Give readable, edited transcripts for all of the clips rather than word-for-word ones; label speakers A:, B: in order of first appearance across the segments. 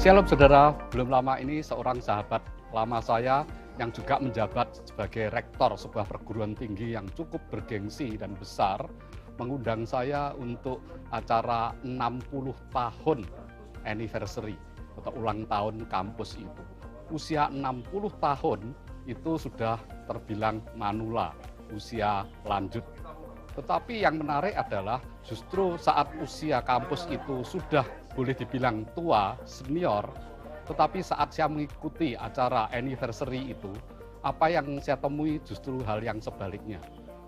A: Shalom saudara, belum lama ini seorang sahabat lama saya yang juga menjabat sebagai rektor sebuah perguruan tinggi yang cukup bergengsi dan besar mengundang saya untuk acara 60 tahun anniversary atau ulang tahun kampus itu. Usia 60 tahun itu sudah terbilang manula, usia lanjut. Tetapi yang menarik adalah justru saat usia kampus itu sudah boleh dibilang tua, senior, tetapi saat saya mengikuti acara anniversary itu, apa yang saya temui justru hal yang sebaliknya.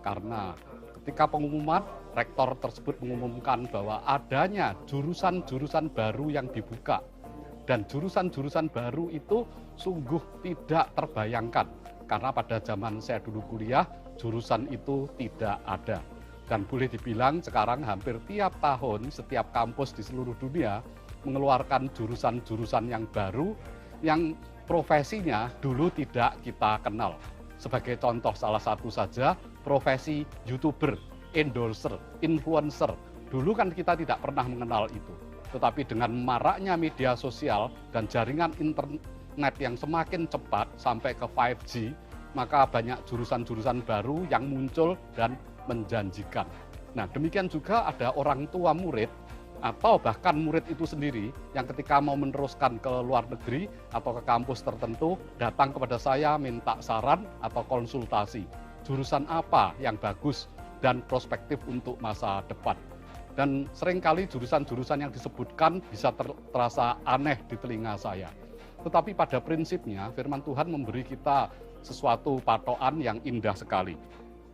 A: Karena ketika pengumuman, rektor tersebut mengumumkan bahwa adanya jurusan-jurusan baru yang dibuka. Dan jurusan-jurusan baru itu sungguh tidak terbayangkan. Karena pada zaman saya dulu kuliah, jurusan itu tidak ada. Dan boleh dibilang sekarang hampir tiap tahun setiap kampus di seluruh dunia mengeluarkan jurusan-jurusan yang baru yang profesinya dulu tidak kita kenal. Sebagai contoh salah satu saja profesi YouTuber, endorser, influencer. Dulu kan kita tidak pernah mengenal itu. Tetapi dengan maraknya media sosial dan jaringan internet yang semakin cepat sampai ke 5G, maka banyak jurusan-jurusan baru yang muncul dan menjanjikan. Nah, demikian juga ada orang tua murid atau bahkan murid itu sendiri yang ketika mau meneruskan ke luar negeri atau ke kampus tertentu datang kepada saya minta saran atau konsultasi. Jurusan apa yang bagus dan prospektif untuk masa depan. Dan seringkali jurusan-jurusan yang disebutkan bisa terasa aneh di telinga saya. Tetapi pada prinsipnya firman Tuhan memberi kita sesuatu patokan yang indah sekali.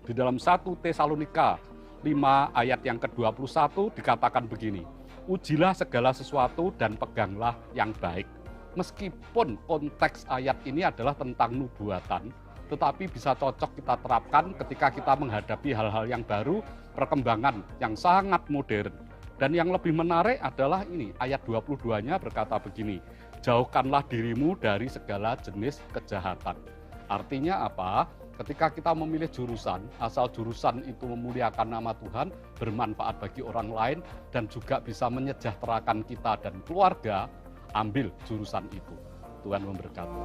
A: Di dalam 1 Tesalonika 5 ayat yang ke-21 dikatakan begini, ujilah segala sesuatu dan peganglah yang baik. Meskipun konteks ayat ini adalah tentang nubuatan, tetapi bisa cocok kita terapkan ketika kita menghadapi hal-hal yang baru, perkembangan yang sangat modern. Dan yang lebih menarik adalah ini, ayat 22-nya berkata begini, jauhkanlah dirimu dari segala jenis kejahatan. Artinya apa? Ketika kita memilih jurusan, asal jurusan itu memuliakan nama Tuhan, bermanfaat bagi orang lain, dan juga bisa menyejahterakan kita dan keluarga, ambil jurusan itu. Tuhan memberkati.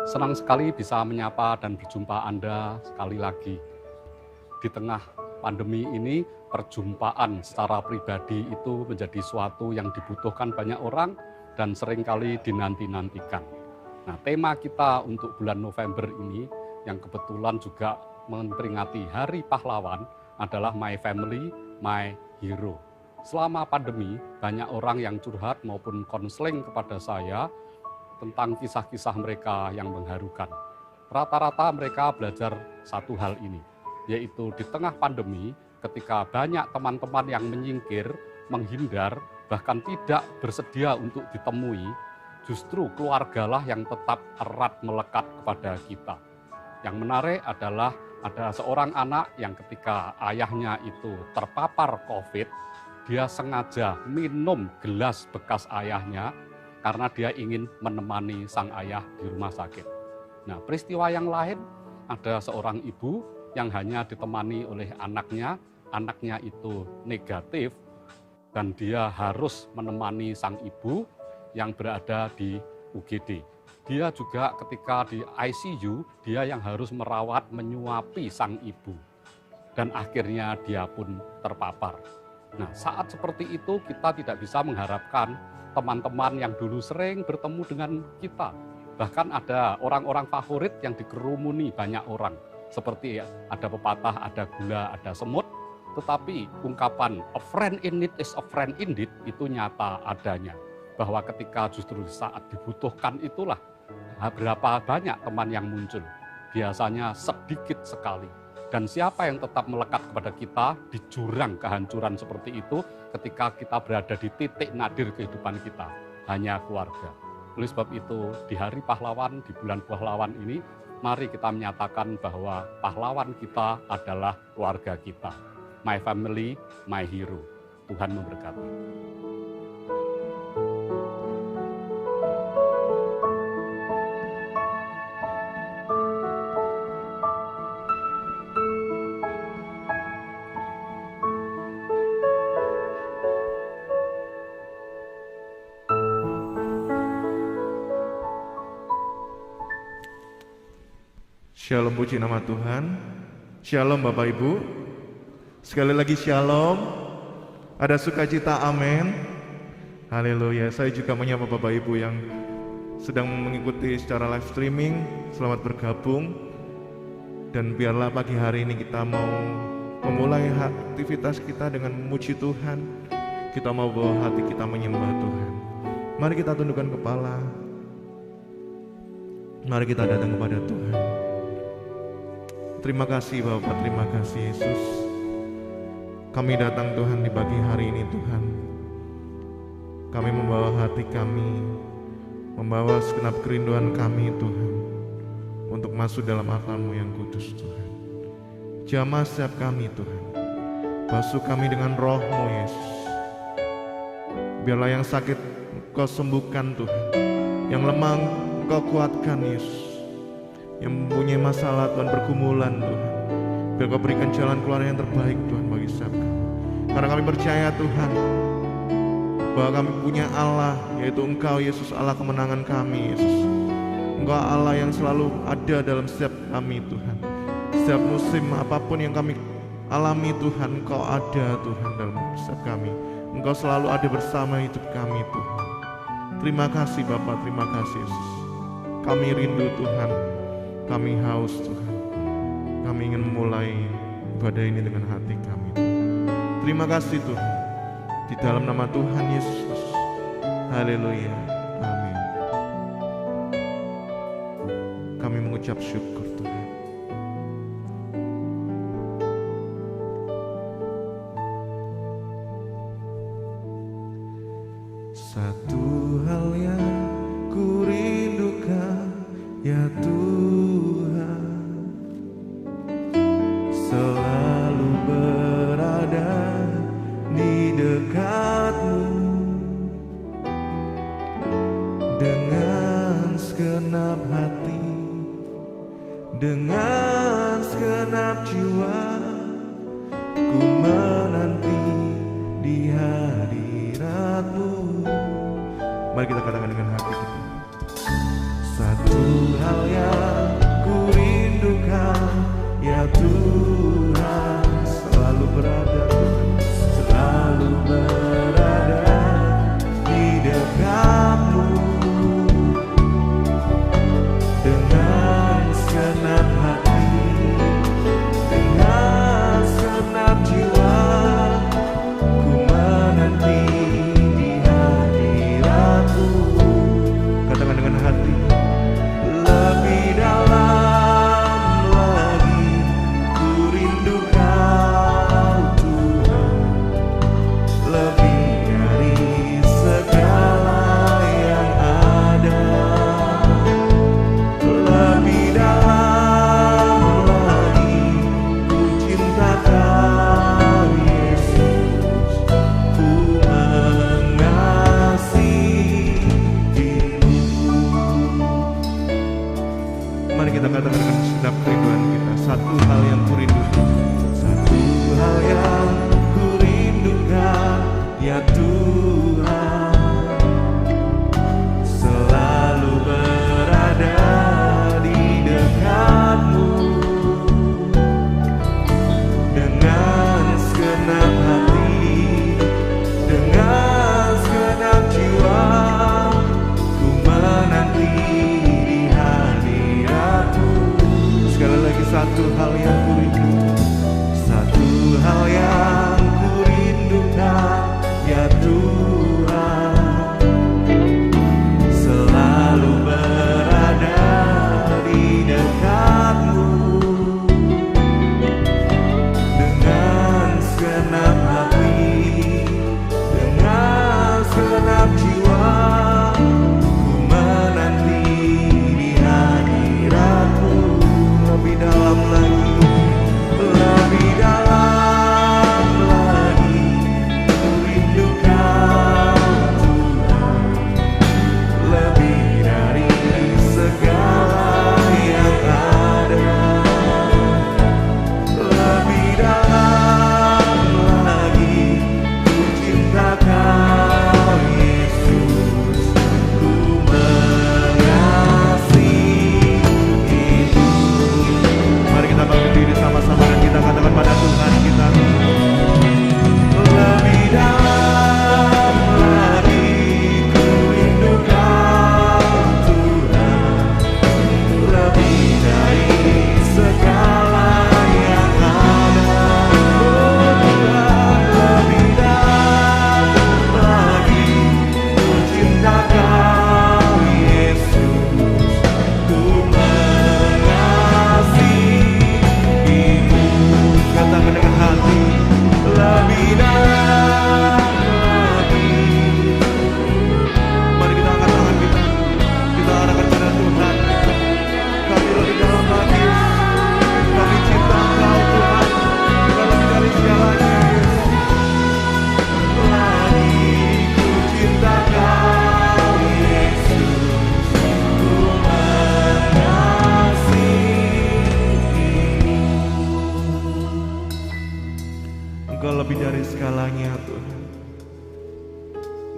A: Senang sekali bisa menyapa dan berjumpa Anda sekali lagi. Di tengah pandemi ini, perjumpaan secara pribadi itu menjadi suatu yang dibutuhkan banyak orang, dan seringkali dinanti-nantikan. Nah, tema kita untuk bulan November ini yang kebetulan juga memperingati Hari Pahlawan adalah My Family, My Hero. Selama pandemi, banyak orang yang curhat maupun konseling kepada saya tentang kisah-kisah mereka yang mengharukan. Rata-rata mereka belajar satu hal ini, yaitu di tengah pandemi ketika banyak teman-teman yang menyingkir, menghindar, bahkan tidak bersedia untuk ditemui, justru keluargalah yang tetap erat melekat kepada kita. Yang menarik adalah ada seorang anak yang ketika ayahnya itu terpapar COVID, dia sengaja minum gelas bekas ayahnya karena dia ingin menemani sang ayah di rumah sakit. Nah, peristiwa yang lain ada seorang ibu yang hanya ditemani oleh anaknya itu negatif, dan dia harus menemani sang ibu yang berada di UGD. Dia juga ketika di ICU, dia yang harus merawat, menyuapi sang ibu. Dan akhirnya dia pun terpapar. Nah, saat seperti itu kita tidak bisa mengharapkan teman-teman yang dulu sering bertemu dengan kita. Bahkan ada orang-orang favorit yang dikerumuni banyak orang. Seperti ada pepatah, ada gula, ada semut. Tetapi ungkapan a friend in need is a friend indeed itu nyata adanya. Bahwa ketika justru saat dibutuhkan itulah berapa banyak teman yang muncul. Biasanya sedikit sekali. Dan siapa yang tetap melekat kepada kita di jurang kehancuran seperti itu ketika kita berada di titik nadir kehidupan kita? Hanya keluarga. Oleh sebab itu di Hari Pahlawan, di bulan Pahlawan ini, mari kita menyatakan bahwa pahlawan kita adalah keluarga kita. My family, my hero. Tuhan memberkati.
B: Shalom, puji nama Tuhan. Shalom Bapak Ibu. Sekali lagi shalom. Ada sukacita, amin. Haleluya. Saya juga menyapa Bapak Ibu yang sedang mengikuti secara live streaming. Selamat bergabung. Dan biarlah pagi hari ini kita mau memulai aktivitas kita dengan memuji Tuhan. Kita mau bawa hati kita menyembah Tuhan. Mari kita tundukkan kepala. Mari kita datang kepada Tuhan. Terima kasih Bapak, terima kasih Yesus. Kami datang Tuhan di pagi hari ini Tuhan. Kami membawa hati kami, membawa segenap kerinduan kami Tuhan, untuk masuk dalam akalmu yang kudus Tuhan. Jamah setiap kami Tuhan. Basuh kami dengan roh-Mu Yesus. Biarlah yang sakit Engkau sembuhkan Tuhan. Yang lemah Engkau kuatkan Yesus. Yang mempunyai masalah Tuhan, pergumulan Tuhan, biar Kau berikan jalan keluar yang terbaik Tuhan bagi setiap kami. Karena kami percaya Tuhan bahwa kami punya Allah, yaitu Engkau Yesus, Allah kemenangan kami Yesus. Engkau Allah yang selalu ada dalam setiap kami Tuhan. Setiap musim apapun yang kami alami Tuhan, Engkau ada Tuhan dalam setiap kami. Engkau selalu ada bersama hidup kami Tuhan. Terima kasih Bapa, terima kasih Yesus. Kami rindu Tuhan. Kami haus Tuhan. Kami ingin memulai ibadah ini dengan hati kami. Terima kasih Tuhan. Di dalam nama Tuhan Yesus. Haleluya. Amin. Kami mengucap syukur Tuhan. Satu hal yang ku rindukan, ya Tuhan, selalu berada di dekat-Mu dengan segenap hati, dengan segenap jiwa. Ku menanti di hadirat-Mu. Mari kita katakan dengan hati kita. Satu hal yang ku rindukan, ya Tuhan, selalu berada di dekat-Mu dengan segenap hati, dengan segenap jiwa. Ku menanti di hadirat-Mu. Katakan dengan hati. Lebih dalam lagi ku rindu Kau Tuhan, lebih dari segala yang ada. Lebih dalam lagi ku cinta Kau Yesus, ku mengasihi-Mu. Mari kita katakan dengan segenap kerinduan kita. Satu hal yang ku rindukan, satu hal yang ku rindukan, ya Tuhan, selalu berada di dekat-Mu dengan segenap hati, dengan segenap jiwa. Ku menanti di hadirat-Mu. Sekali lagi, satu hal yang ku rindukan, satu hal yang ku rindukan, ya Tuhan, selalu berada di dekat-Mu dengan segenap hati, dengan segenap jiwa. Ku menanti di hadirat-Mu. Lebih dalam lagi,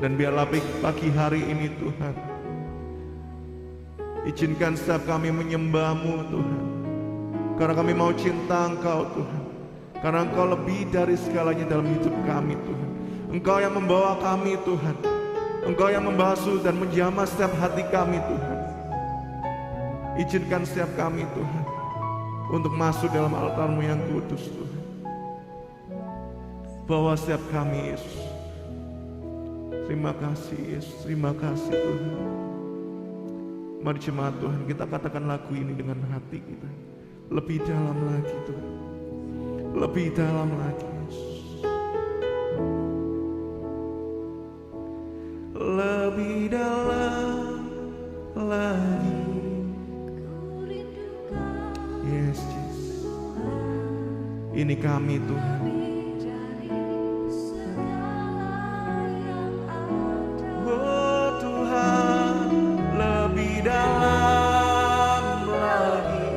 B: Dan biarlah pagi hari ini Tuhan, izinkan setiap kami menyembah-Mu Tuhan, karena kami mau cinta Engkau Tuhan, karena Engkau lebih dari segalanya dalam hidup kami Tuhan. Engkau yang membawa kami Tuhan, Engkau yang membasuh dan menjamah setiap hati kami Tuhan. Izinkan setiap kami Tuhan untuk masuk dalam altar-Mu yang kudus Tuhan. Bawa setiap kami Yesus. Terima kasih Yesus, terima kasih Tuhan. Mari jemaat Tuhan, kita katakan lagu ini dengan hati kita. Lebih dalam lagi Tuhan, lebih dalam lagi Yesus. Lebih dalam lagi. Yes Jesus, ini kami Tuhan. Oh Tuhan, lebih dalam lagi.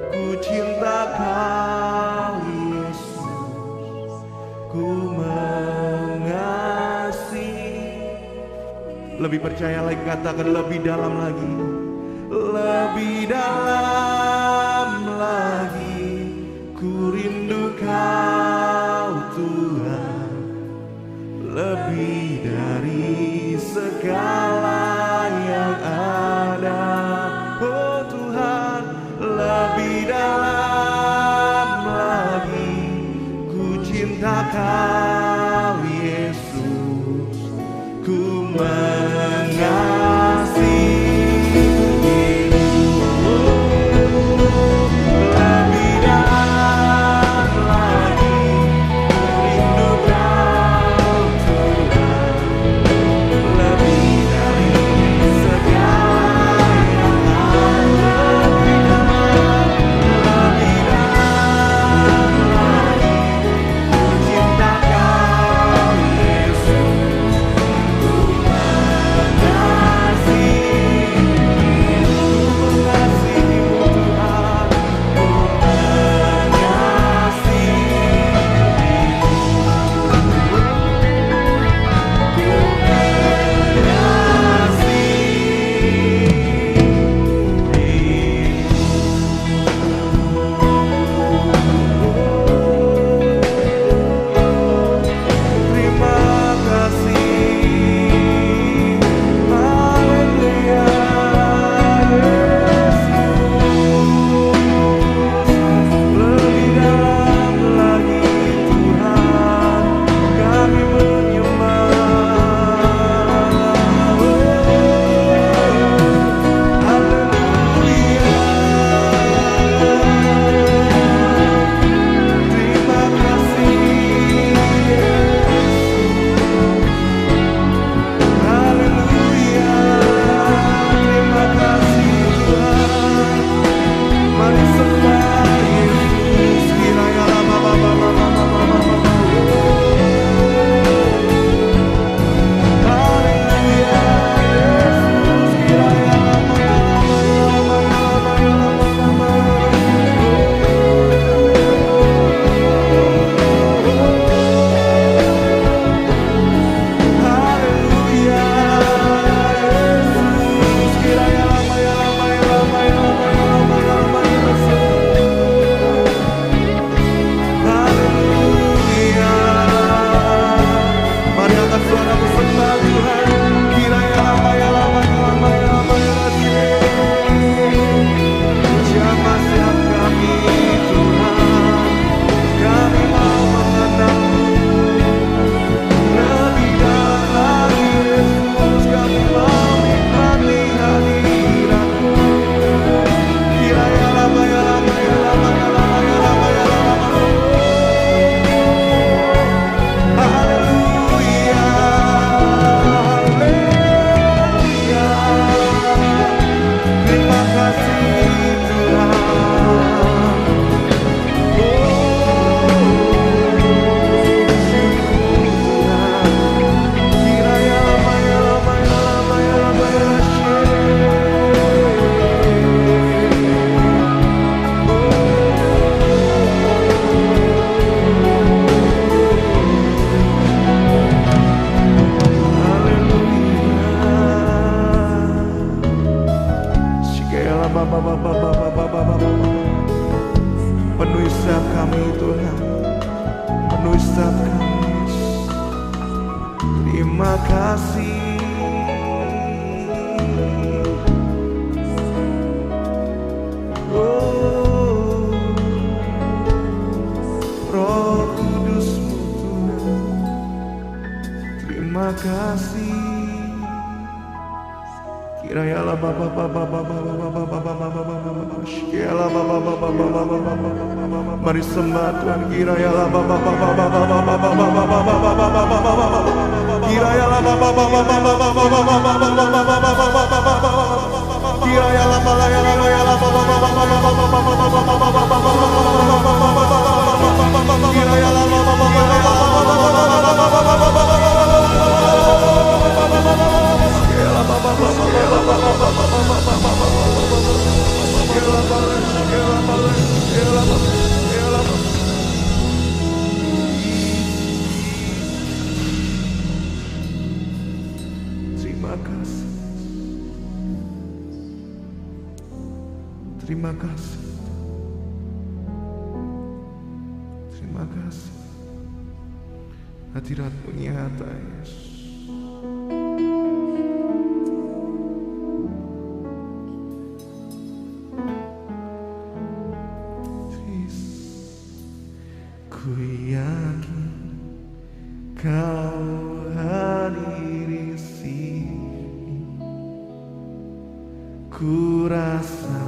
B: Ku cinta Kau Yesus, ku mengasihi. Lebih percaya lagi, katakan lebih dalam lagi. Lebih dalam lagi, ku rindu Kau Tuhan, lebih dari segala yang ada. Oh Tuhan, lebih dalam lagi, ku cinta Kau Yesus, ku mengasihi. setiap kami, Yesus. Terima kasih. Oh, Roh Kudus-Mu Tuhan, terima kasih. Kiranya Bapa mari sembah Tuhan. Kiranya Bapa kiranya terima kasih. Terima kasih. Hadirat-Mu nyata, Yesus. Ku yakin Kau hadir di sini. Ku rasa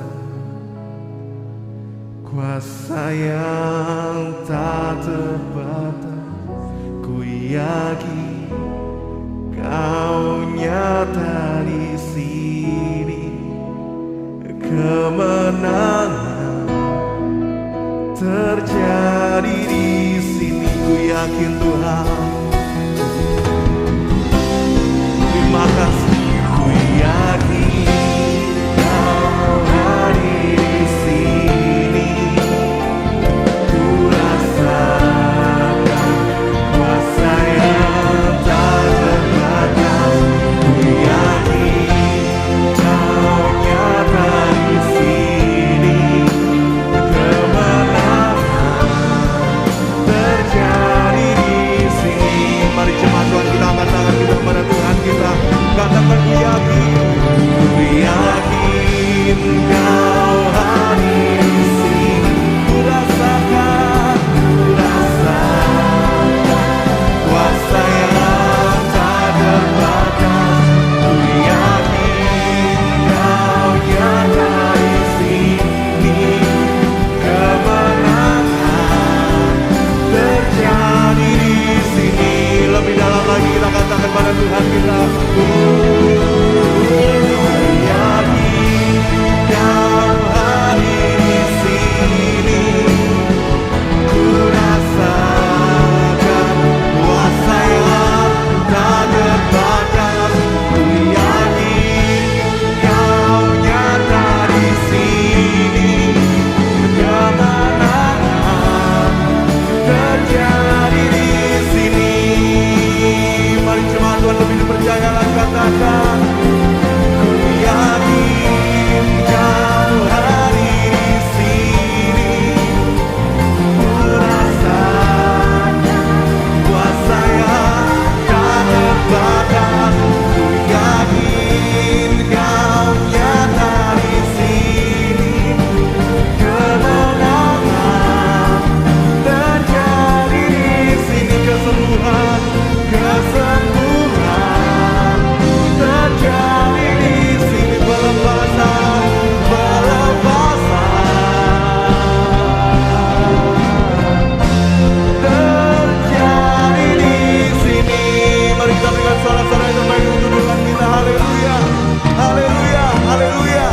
B: kuasa yang tak terbatas. Ku yakin Kau nyata di sini. Kemenangan terjadi di sini. Ku yakin Tuhan. Terima kasih. Ku yakin Kau hadir di sini. Ku rasakan kuasa yang tak terbatas. Ku yakin Kau nyata di sini. Kemenangan terjadi di sini. Mari jemaat Tuhan, kita angkat tangan kita kepada Tuhan kita. Katakan ku yakin Kau hadir di sini. Ku rasakan kuasa yang tak terbatas. Ku yakin Kau nyata di sini. Kemenangan terjadi di sini. Lebih dalam lagi kita katakan pada Tuhan kita. Ku yakin Kau hadir di sini. Ku rasakan kuasa yang tak terbatas. Ku yakin Kau nyata di sini. Kemenangan terjadi di sini. Mari jemaat Tuhan lebih dipercaya lagi katakan. Ku yakin Kau hadir di sini. Ku rasakan kuasa yang tak terbatas. Ku yakin Kau nyata di sini. Kemenangan terjadi di sini. Kesembuhan terjadi di sini. Pelepasan terjadi di sini. Mari kita berikan suara-suara yang terbaik untuk Tuhan kita. Haleluya, haleluya, haleluya,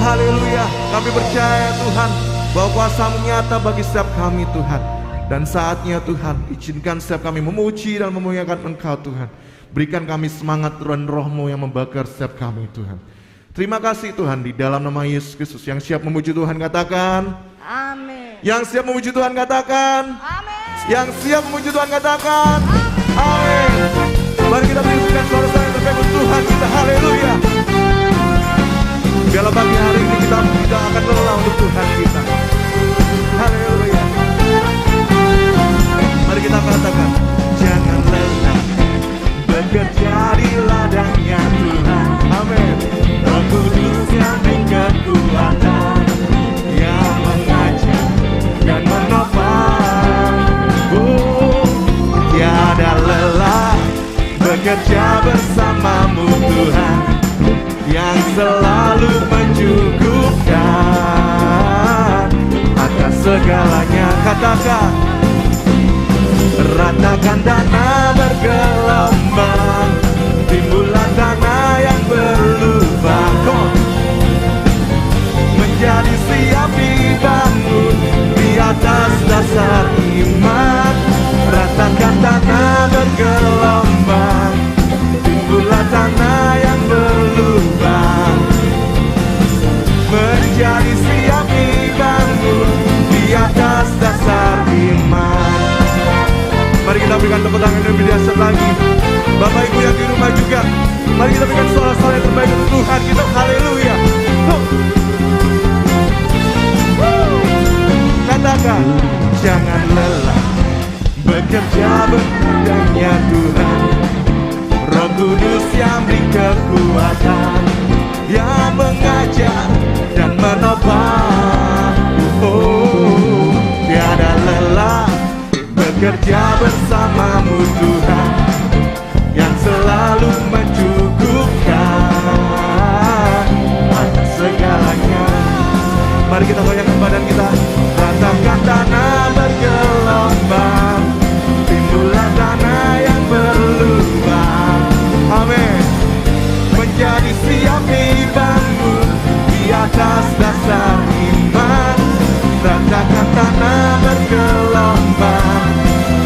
B: haleluya. Kami percaya Tuhan bahwa kuasa-Mu nyata bagi setiap kami Tuhan. Dan saatnya Tuhan, izinkan setiap kami memuji dan memuliakan Engkau Tuhan. Berikan kami semangat dan Roh-Mu yang membakar setiap kami Tuhan. Terima kasih Tuhan, di dalam nama Yesus Kristus. Yang siap memuji Tuhan katakan
C: Amin.
B: Yang siap memuji Tuhan katakan
C: Amin.
B: Yang siap memuji Tuhan katakan Amin. Mari kita berikan suara-suara yang terbaik untuk Tuhan kita. Haleluya. Biarlah pagi hari ini kita tidak akan lelah untuk Tuhan kita. Haleluya. bekerja bersamamu Tuhan, yang selalu mencukupkan atas segalanya. Katakan, ratakan tanah bergelombang, timbullah tanah yang berlubang, menjadi siap dibangun di atas dasar iman. Ratakan tanah bergelombang, timbullah tanah yang berlubang, menjadi siap dibangun di atas dasar iman. Mari kita berikan tepuk tangan yang lebih dahsyat lagi. Bapak Ibu yang di rumah juga, mari kita berikan suara-suara yang terbaik untuk Tuhan kita. Haleluya. Katakan, jangan lelah bekerja bekerjanya Tuhan. Roh Kudus yang beri kekuatan, yang mengajar dan menopang. Oh, tiada lelah bekerja bersamamu Tuhan, yang selalu mencukupkan atas segalanya. Mari kita goyangkan badan kita. Ratakan tanah bergelombang, timbullah tanah yang berlubang. Amin. Menjadi siap dibangun di atas dasar iman. Ratakan tanah bergelombang,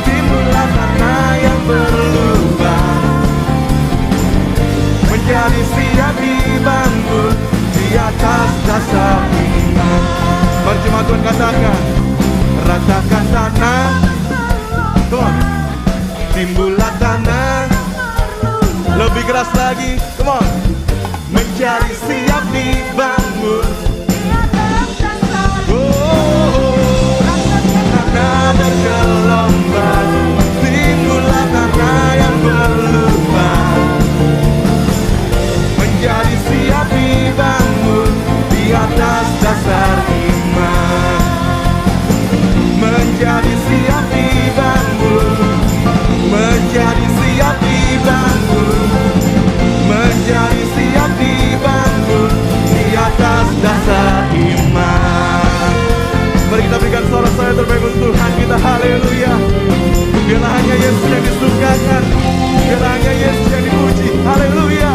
B: timbullah tanah yang berlubang, menjadi siap dibangun di atas dasar iman. Mari jemaat Tuhan katakan, ratakan tanah, come on, timbullah tanah, lebih keras lagi, come on, menjadi siap dibangun. Oh, tanah bergelombang, timbullah tanah yang berlubang, menjadi siap dibangun di atas dasar iman. Menjadi siap dibangun, menjadi siap dibangun, menjadi siap dibangun di atas dasar iman. Mari kita berikan suara-suara terbaik untuk Tuhan kita. Haleluya. Biarlah hanya Yesus yang disukakan, biarlah hanya Yesus yang dipuji. Haleluya.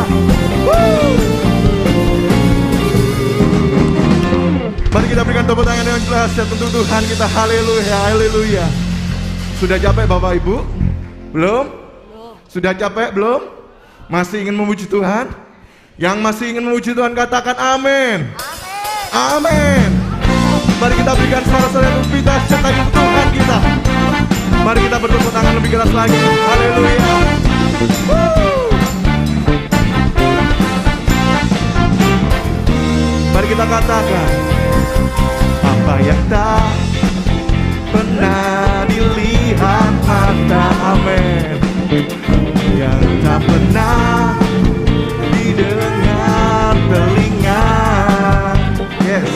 B: Mari kita berikan tepuk tangan yang jelas ya untuk Tuhan kita. Haleluya, haleluya. Sudah capek Bapak Ibu? Belum? Sudah capek belum? Masih ingin memuji Tuhan? Yang masih ingin memuji Tuhan katakan amin. Amin. Mari kita berikan suara-suara yang lebih dahsyat lagi untuk Tuhan kita. Mari kita bertepuk tangan lebih keras lagi. Haleluya. Mari kita katakan, apa yang tak pernah dilihat mata, amin, yang tak pernah didengar telinga, yes,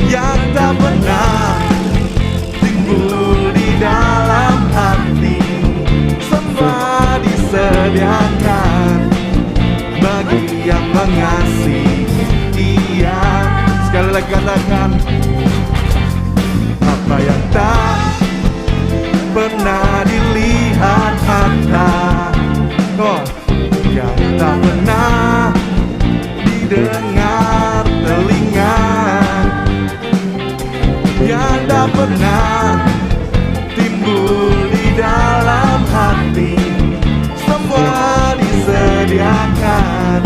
B: yang tak pernah timbul di dalam hati, semua disediakan bagi yang mengasihi Dia. Sekali lagi katakan, apa yang tak pernah dilihat mata, oh, yang tak pernah didengar telinga, yang tak pernah timbul di dalam hati, semua disediakan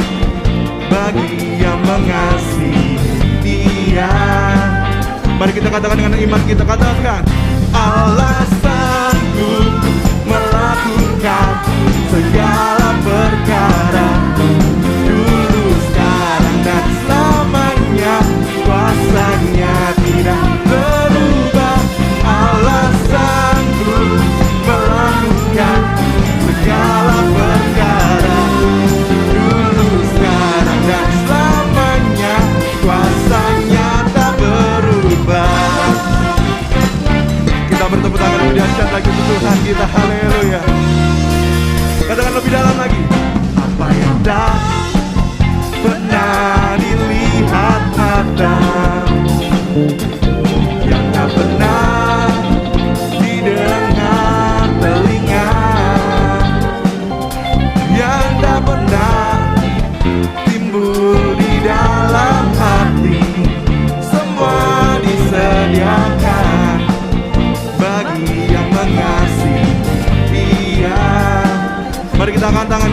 B: bagi yang mengasihi Dia. Mari kita katakan dengan iman kita, katakan, Allah sanggup melakukan segala perkara, dulu, sekarang, dan selamanya. Kuasanya tidak berubah. Allah sanggup melakukan segala perkara, dulu, sekarang, dan selamanya. Kuasanya tak berubah. Kita bertepuk tangan lebih dahsyat lagi untuk Tuhan kita. Haleluya. Katakan lebih dalam lagi.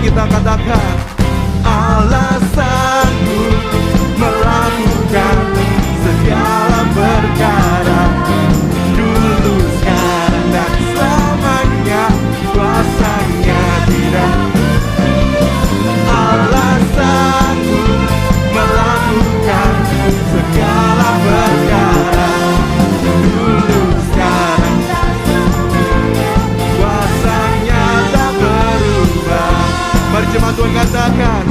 B: kita katakan, Allah sanggup melakukan segala perkara, dulu, sekarang, dan selamanya. Kuasanya tidak. Allah sanggup melakukan segala perkara, dulu, sekarang, kuasanya tak berubah. Mari jemaat Tuhan katakan,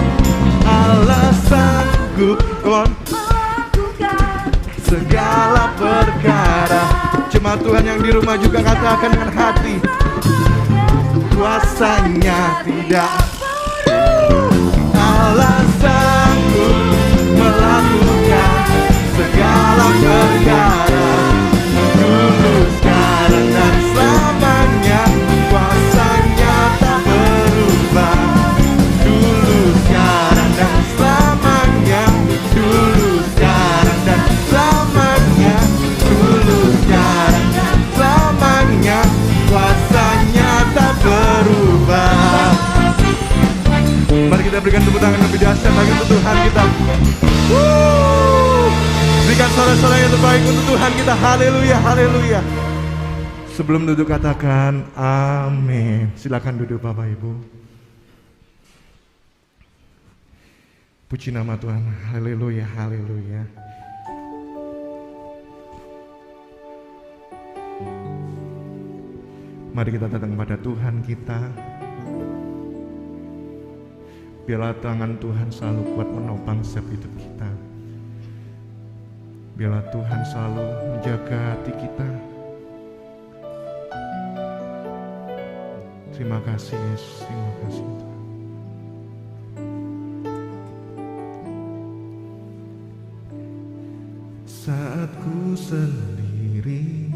B: Allah sanggup melakukan segala perkara. Jemaat Tuhan yang di rumah juga katakan dengan hati, kuasanya tidak. Allah sanggup melakukan segala perkara, dulu, sekarang, dan selamanya. Kuasanya tak berubah, dulu, sekarang, dan selamanya. Dulu, sekarang, dan selamanya. Dulu, sekarang, dan selamanya. Kuasanya tak berubah. Mari kita berikan tepuk tangan lebih dahsyat bagi untuk Tuhan kita. Berikan sorak-sorai yang terbaik untuk Tuhan kita. Haleluya, haleluya. Sebelum duduk katakan amin. Silakan duduk Bapak Ibu. Puji nama Tuhan. Haleluya, haleluya. Mari kita datang kepada Tuhan kita. Biarlah tangan Tuhan selalu kuat menopang setiap hidup kita. Biarlah Tuhan selalu menjaga hati kita. Terima kasih Yesus, terima kasih Tuhan. Saat ku sendiri,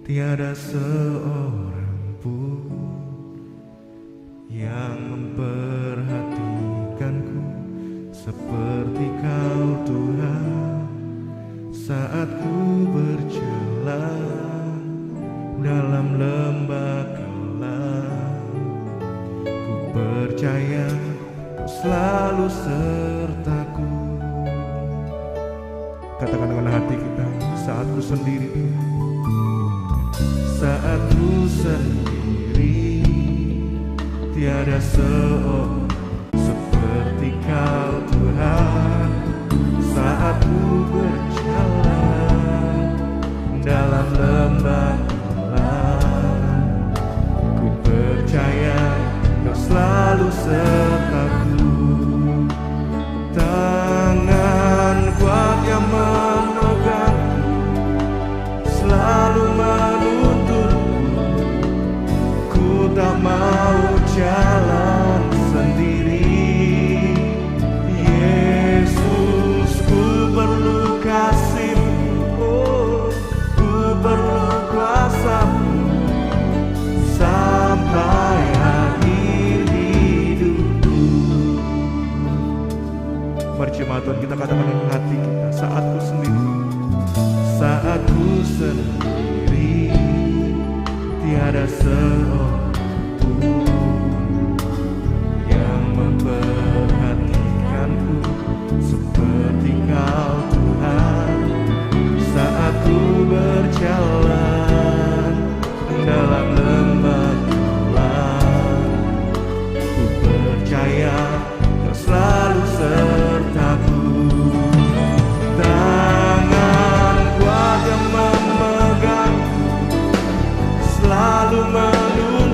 B: tiada seorang pun yang memperhatikanku seperti Kau Tuhan. Saat ku berjalan dalam lembah kelam, ku percaya Kau selalu sertaku. Katakan dengan hati kita, saat ku sendiri Tuhan. Saat ku sendiri, tiada seorang seperti Kau Tuhan. Saat ku berjalan dalam lembah kelam, ku percaya Kau selalu sertaku. Tangan kuat yang memegang selalu menuntunku. Ku tak mau jalan sendiri. Yesus, ku perlu kasih-Mu, oh, ku perlu kuasa-Mu sampai akhir hidupku. Mari jemaat Tuhan kita katakan dengan hati kita, saat ku sendiri. Saat ku sendiri, tiada seorang pun yang memperhatikanku seperti Kau Tuhan. Saat ku berjalan dalam lembah kelam, ku percaya Kau selalu sertaku. Tangan kuat yang memegang selalu menuntun.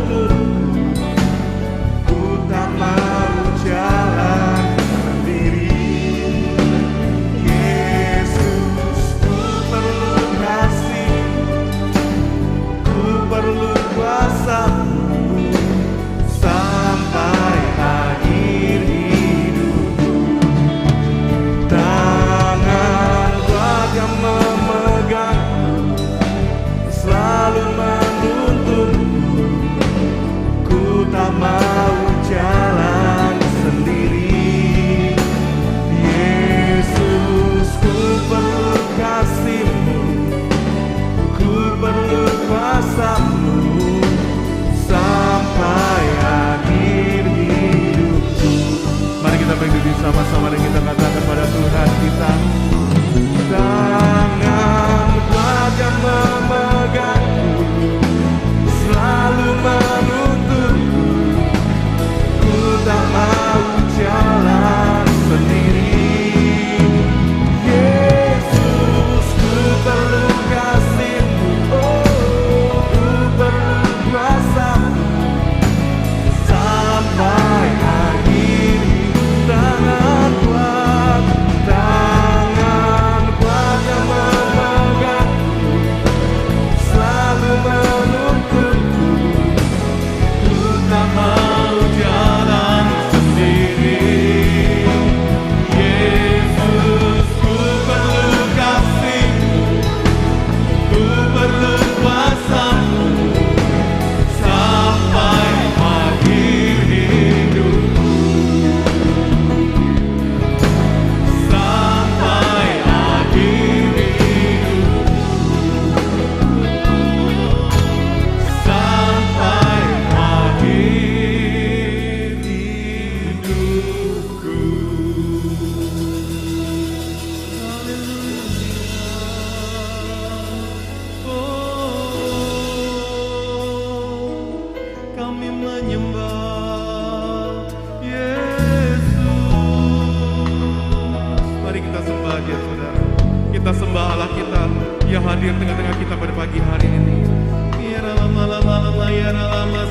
B: Kita sembah Allah kita yang hadir tengah-tengah kita pada pagi hari ini. Ya lama lama ya lama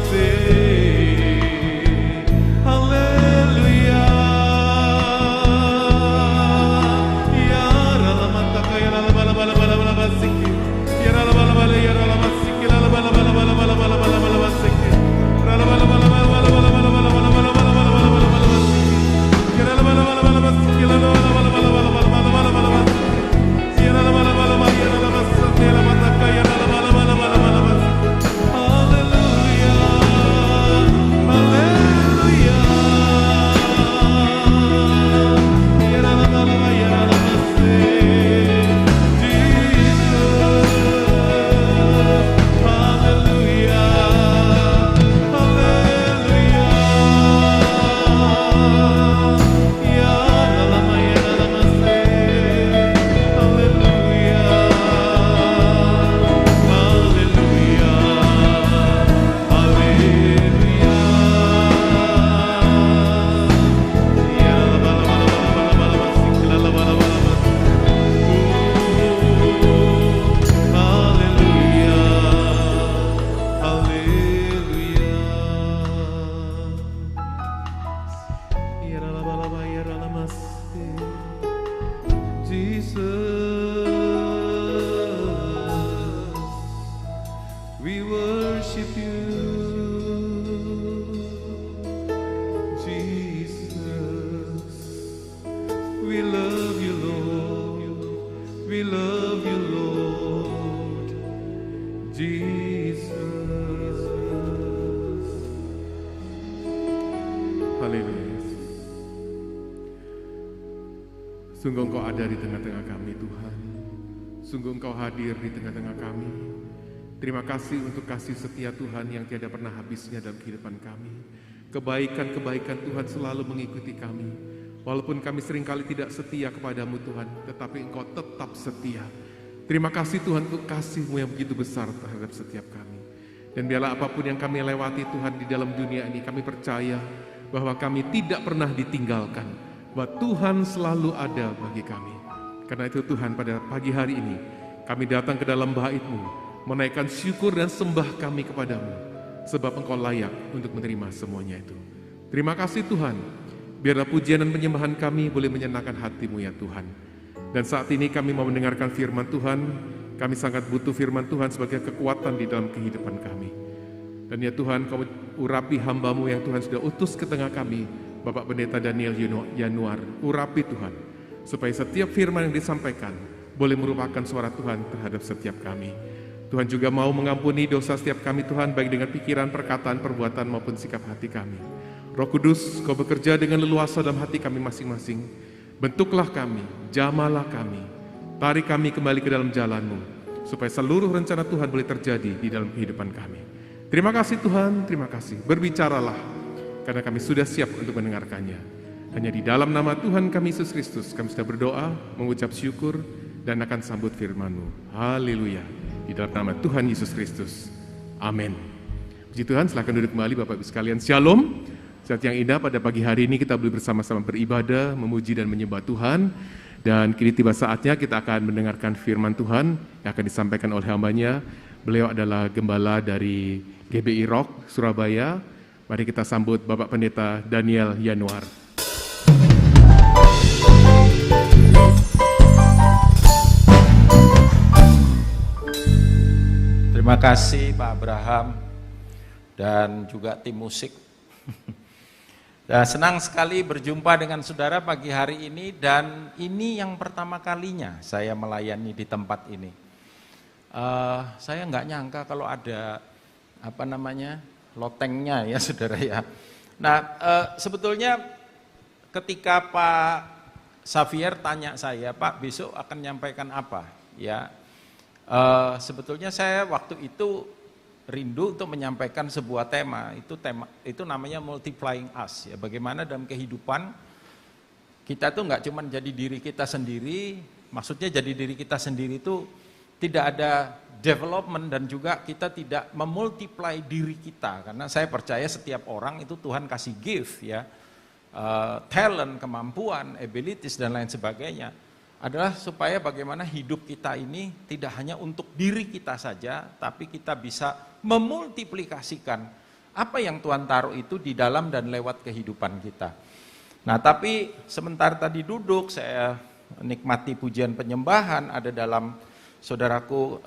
B: haleluya. Ya lama taka ya lama lama lama lama sikit. Ya lama lama ya lama sikit lama lama lama lama lama lama lama sikit. Lama lama lama lama lama lama lama Sungguh Engkau ada di tengah-tengah kami Tuhan. Sungguh Engkau hadir di tengah-tengah kami. Terima kasih untuk kasih setia Tuhan yang tiada pernah habisnya dalam kehidupan kami. Kebaikan-kebaikan Tuhan selalu mengikuti kami. Walaupun kami seringkali tidak setia kepadamu Tuhan, tetapi Engkau tetap setia. Terima kasih Tuhan untuk kasih-Mu yang begitu besar terhadap setiap kami. Dan biarlah apapun yang kami lewati Tuhan di dalam dunia ini, kami percaya bahwa kami tidak pernah ditinggalkan, bahwa Tuhan selalu ada bagi kami. Karena itu Tuhan, pada pagi hari ini kami datang ke dalam bait-Mu, menaikkan syukur dan sembah kami kepadamu, sebab Engkau layak untuk menerima semuanya itu. Terima kasih Tuhan, biarlah pujian dan penyembahan kami boleh menyenangkan hati-Mu ya Tuhan. Dan saat ini kami mau mendengarkan firman Tuhan. Kami sangat butuh firman Tuhan sebagai kekuatan di dalam kehidupan kami. Dan ya Tuhan, Kau urapi hamba-Mu yang Tuhan sudah utus ke tengah kami, Bapak Pendeta Daniel Yanuar. Urapi Tuhan, supaya setiap firman yang disampaikan boleh merupakan suara Tuhan terhadap setiap kami. Tuhan juga mau mengampuni dosa setiap kami Tuhan, baik dengan pikiran, perkataan, perbuatan maupun sikap hati kami. Roh Kudus, Kau bekerja dengan leluasa dalam hati kami masing-masing. Bentuklah kami, jamalah kami, tarik kami kembali ke dalam jalan-Mu, supaya seluruh rencana Tuhan boleh terjadi di dalam kehidupan kami. Terima kasih Tuhan, terima kasih. Berbicaralah, karena kami sudah siap untuk mendengarkannya. Hanya di dalam nama Tuhan kami Yesus Kristus, kami sudah berdoa, mengucap syukur, dan akan sambut firman-Mu. Haleluya. Di dalam nama Tuhan Yesus Kristus. Amin. Puji Tuhan, silakan duduk kembali Bapak Ibu sekalian. Shalom. Saat yang indah, pada pagi hari ini kita boleh bersama-sama beribadah, memuji dan menyembah Tuhan. Dan kini tiba saatnya kita akan mendengarkan firman Tuhan yang akan disampaikan oleh hambanya. Beliau adalah gembala dari GBI Rock Surabaya. Mari kita sambut Bapak Pendeta Daniel Yanuar.
C: Terima kasih Pak Abraham dan juga tim musik. Dan senang sekali berjumpa dengan saudara pagi hari ini, dan ini yang pertama kalinya saya melayani di tempat ini. Saya nggak nyangka kalau ada lotengnya ya saudara ya. Nah sebetulnya ketika Pak Xavier tanya saya, Pak besok akan menyampaikan apa ya, sebetulnya saya waktu itu rindu untuk menyampaikan sebuah tema itu namanya multiplying us ya, bagaimana dalam kehidupan kita tuh nggak cuma jadi diri kita sendiri, maksudnya jadi diri kita sendiri itu tidak ada development dan juga kita tidak memultiply diri kita, karena saya percaya setiap orang itu Tuhan kasih gift ya, talent, kemampuan, abilities dan lain sebagainya. adalah supaya bagaimana hidup kita ini tidak hanya untuk diri kita saja, tapi kita bisa memultiplikasikan apa yang Tuhan taruh itu di dalam dan lewat kehidupan kita. Nah, tapi sebentar tadi duduk, saya nikmati pujian penyembahan, ada dalam saudaraku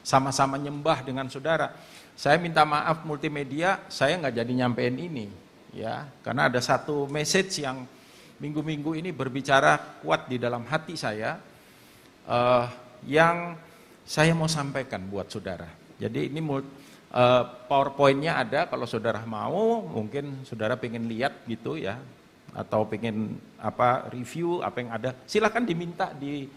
C: sama-sama nyembah dengan saudara. Saya minta maaf multimedia, saya nggak jadi nyampein ini, ya, karena ada satu message yang minggu-minggu ini berbicara kuat di dalam hati saya, yang saya mau sampaikan buat saudara. Jadi ini PowerPoint-nya ada, kalau saudara mau, mungkin saudara pengen lihat gitu ya, atau pengen review apa yang ada, silakan diminta di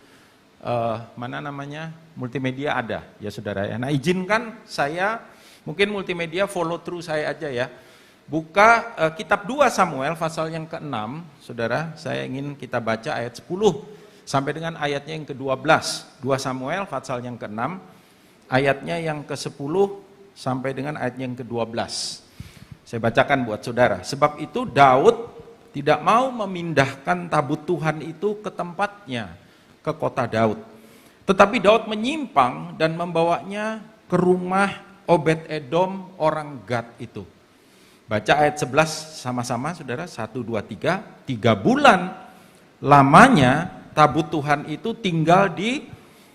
C: multimedia ada ya saudara ya. Nah, izinkan saya, mungkin multimedia follow through saya aja ya. Buka kitab 2 Samuel pasal yang ke-6, saudara, saya ingin kita baca ayat 10 sampai dengan ayatnya yang ke-12. 2 Samuel pasal yang ke-6, ayatnya yang ke-10 sampai dengan ayatnya yang ke-12. Saya bacakan buat saudara. Sebab itu Daud tidak mau memindahkan tabut Tuhan itu ke tempatnya, ke kota Daud. Tetapi Daud menyimpang dan membawanya ke rumah Obed-Edom orang Gad itu. Baca ayat 11 sama-sama saudara, 1, 2, 3. 3 bulan lamanya tabut Tuhan itu tinggal di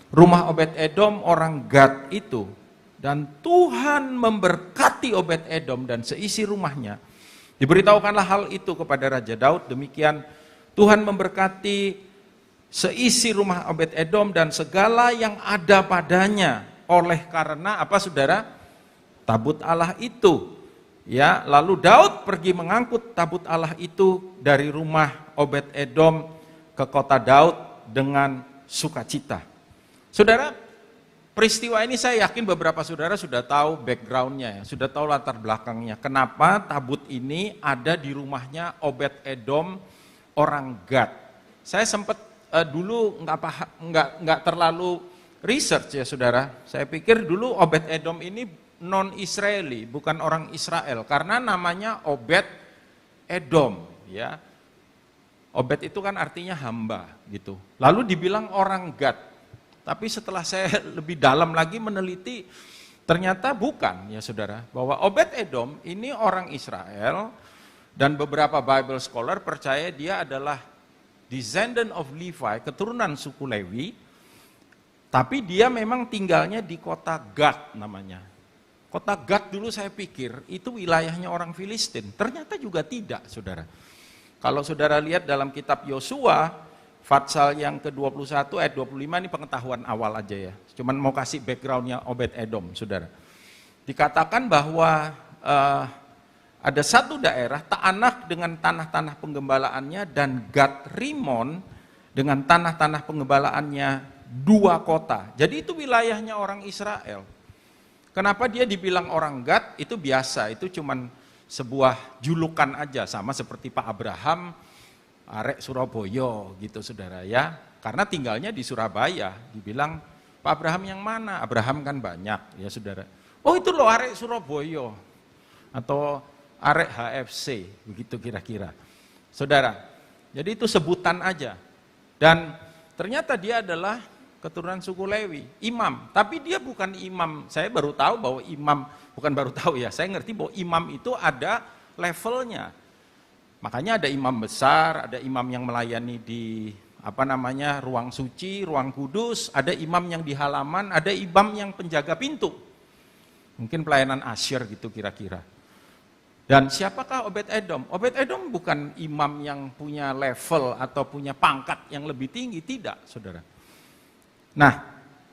C: rumah Obed-Edom orang Gad itu. Dan Tuhan memberkati Obed-Edom dan seisi rumahnya. Diberitahukanlah hal itu kepada Raja Daud, demikian Tuhan memberkati seisi rumah Obed-Edom dan segala yang ada padanya. Oleh karena apa saudara? Tabut Allah itu. Ya, lalu Daud pergi mengangkut tabut Allah itu dari rumah Obed-Edom ke kota Daud dengan sukacita. Saudara, peristiwa ini saya yakin beberapa saudara sudah tahu background-nya ya, sudah tahu latar belakangnya. Kenapa tabut ini ada di rumahnya Obed-Edom orang Gad. Saya sempat dulu nggak terlalu research ya saudara. Saya pikir dulu Obed-Edom ini non-Israeli, bukan orang Israel, karena namanya Obed-Edom ya. Obed itu kan artinya hamba gitu. Lalu dibilang orang Gad. Tapi setelah saya lebih dalam lagi meneliti, ternyata bukan ya saudara. Bahwa Obed-Edom ini orang Israel, dan beberapa Bible scholar percaya dia adalah descendant of Levi, keturunan suku Lewi, tapi dia memang tinggalnya di kota Gad namanya. Kota Gad dulu saya pikir itu wilayahnya orang Filistin, ternyata juga tidak saudara. Kalau saudara lihat dalam kitab Yosua, pasal yang ke-21 ayat 25, ini pengetahuan awal aja ya. Cuman mau kasih backgroundnya Obed-Edom saudara. Dikatakan bahwa ada satu daerah, Ta'anak dengan tanah-tanah penggembalaannya dan Gad Rimon dengan tanah-tanah penggembalaannya, 2 kota. Jadi itu wilayahnya orang Israel. Kenapa dia dibilang orang Gad? Itu biasa, itu cuman sebuah julukan aja, sama seperti Pak Abraham, arek Surabaya gitu saudara ya. Karena tinggalnya di Surabaya, dibilang Pak Abraham yang mana? Abraham kan banyak ya saudara. Oh itu loh arek Surabaya, atau arek HFC, begitu kira-kira. Saudara, jadi itu sebutan aja. Dan ternyata dia adalah keturunan suku Lewi, imam. Tapi dia bukan imam, saya baru tahu bahwa imam, bukan baru tahu ya, saya ngerti bahwa imam itu ada levelnya. Makanya ada imam besar, ada imam yang melayani di ruang suci, ruang kudus, ada imam yang di halaman, ada imam yang penjaga pintu. Mungkin pelayanan asyir gitu kira-kira. Dan siapakah Obed-Edom? Obed-Edom bukan imam yang punya level atau punya pangkat yang lebih tinggi, tidak saudara. Nah,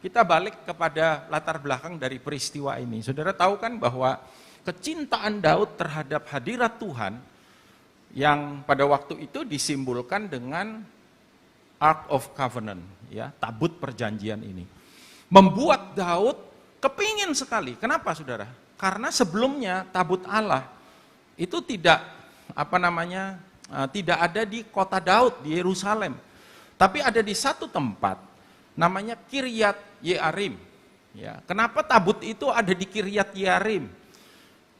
C: kita balik kepada latar belakang dari peristiwa ini. Saudara tahu kan bahwa kecintaan Daud terhadap hadirat Tuhan yang pada waktu itu disimbolkan dengan Ark of Covenant, ya, tabut perjanjian ini. Membuat Daud kepingin sekali. Kenapa saudara? Karena sebelumnya tabut Allah itu tidak tidak ada di kota Daud, di Yerusalem. Tapi ada di satu tempat namanya Kiryat Yearim. Ya, kenapa tabut itu ada di Kiryat Yearim?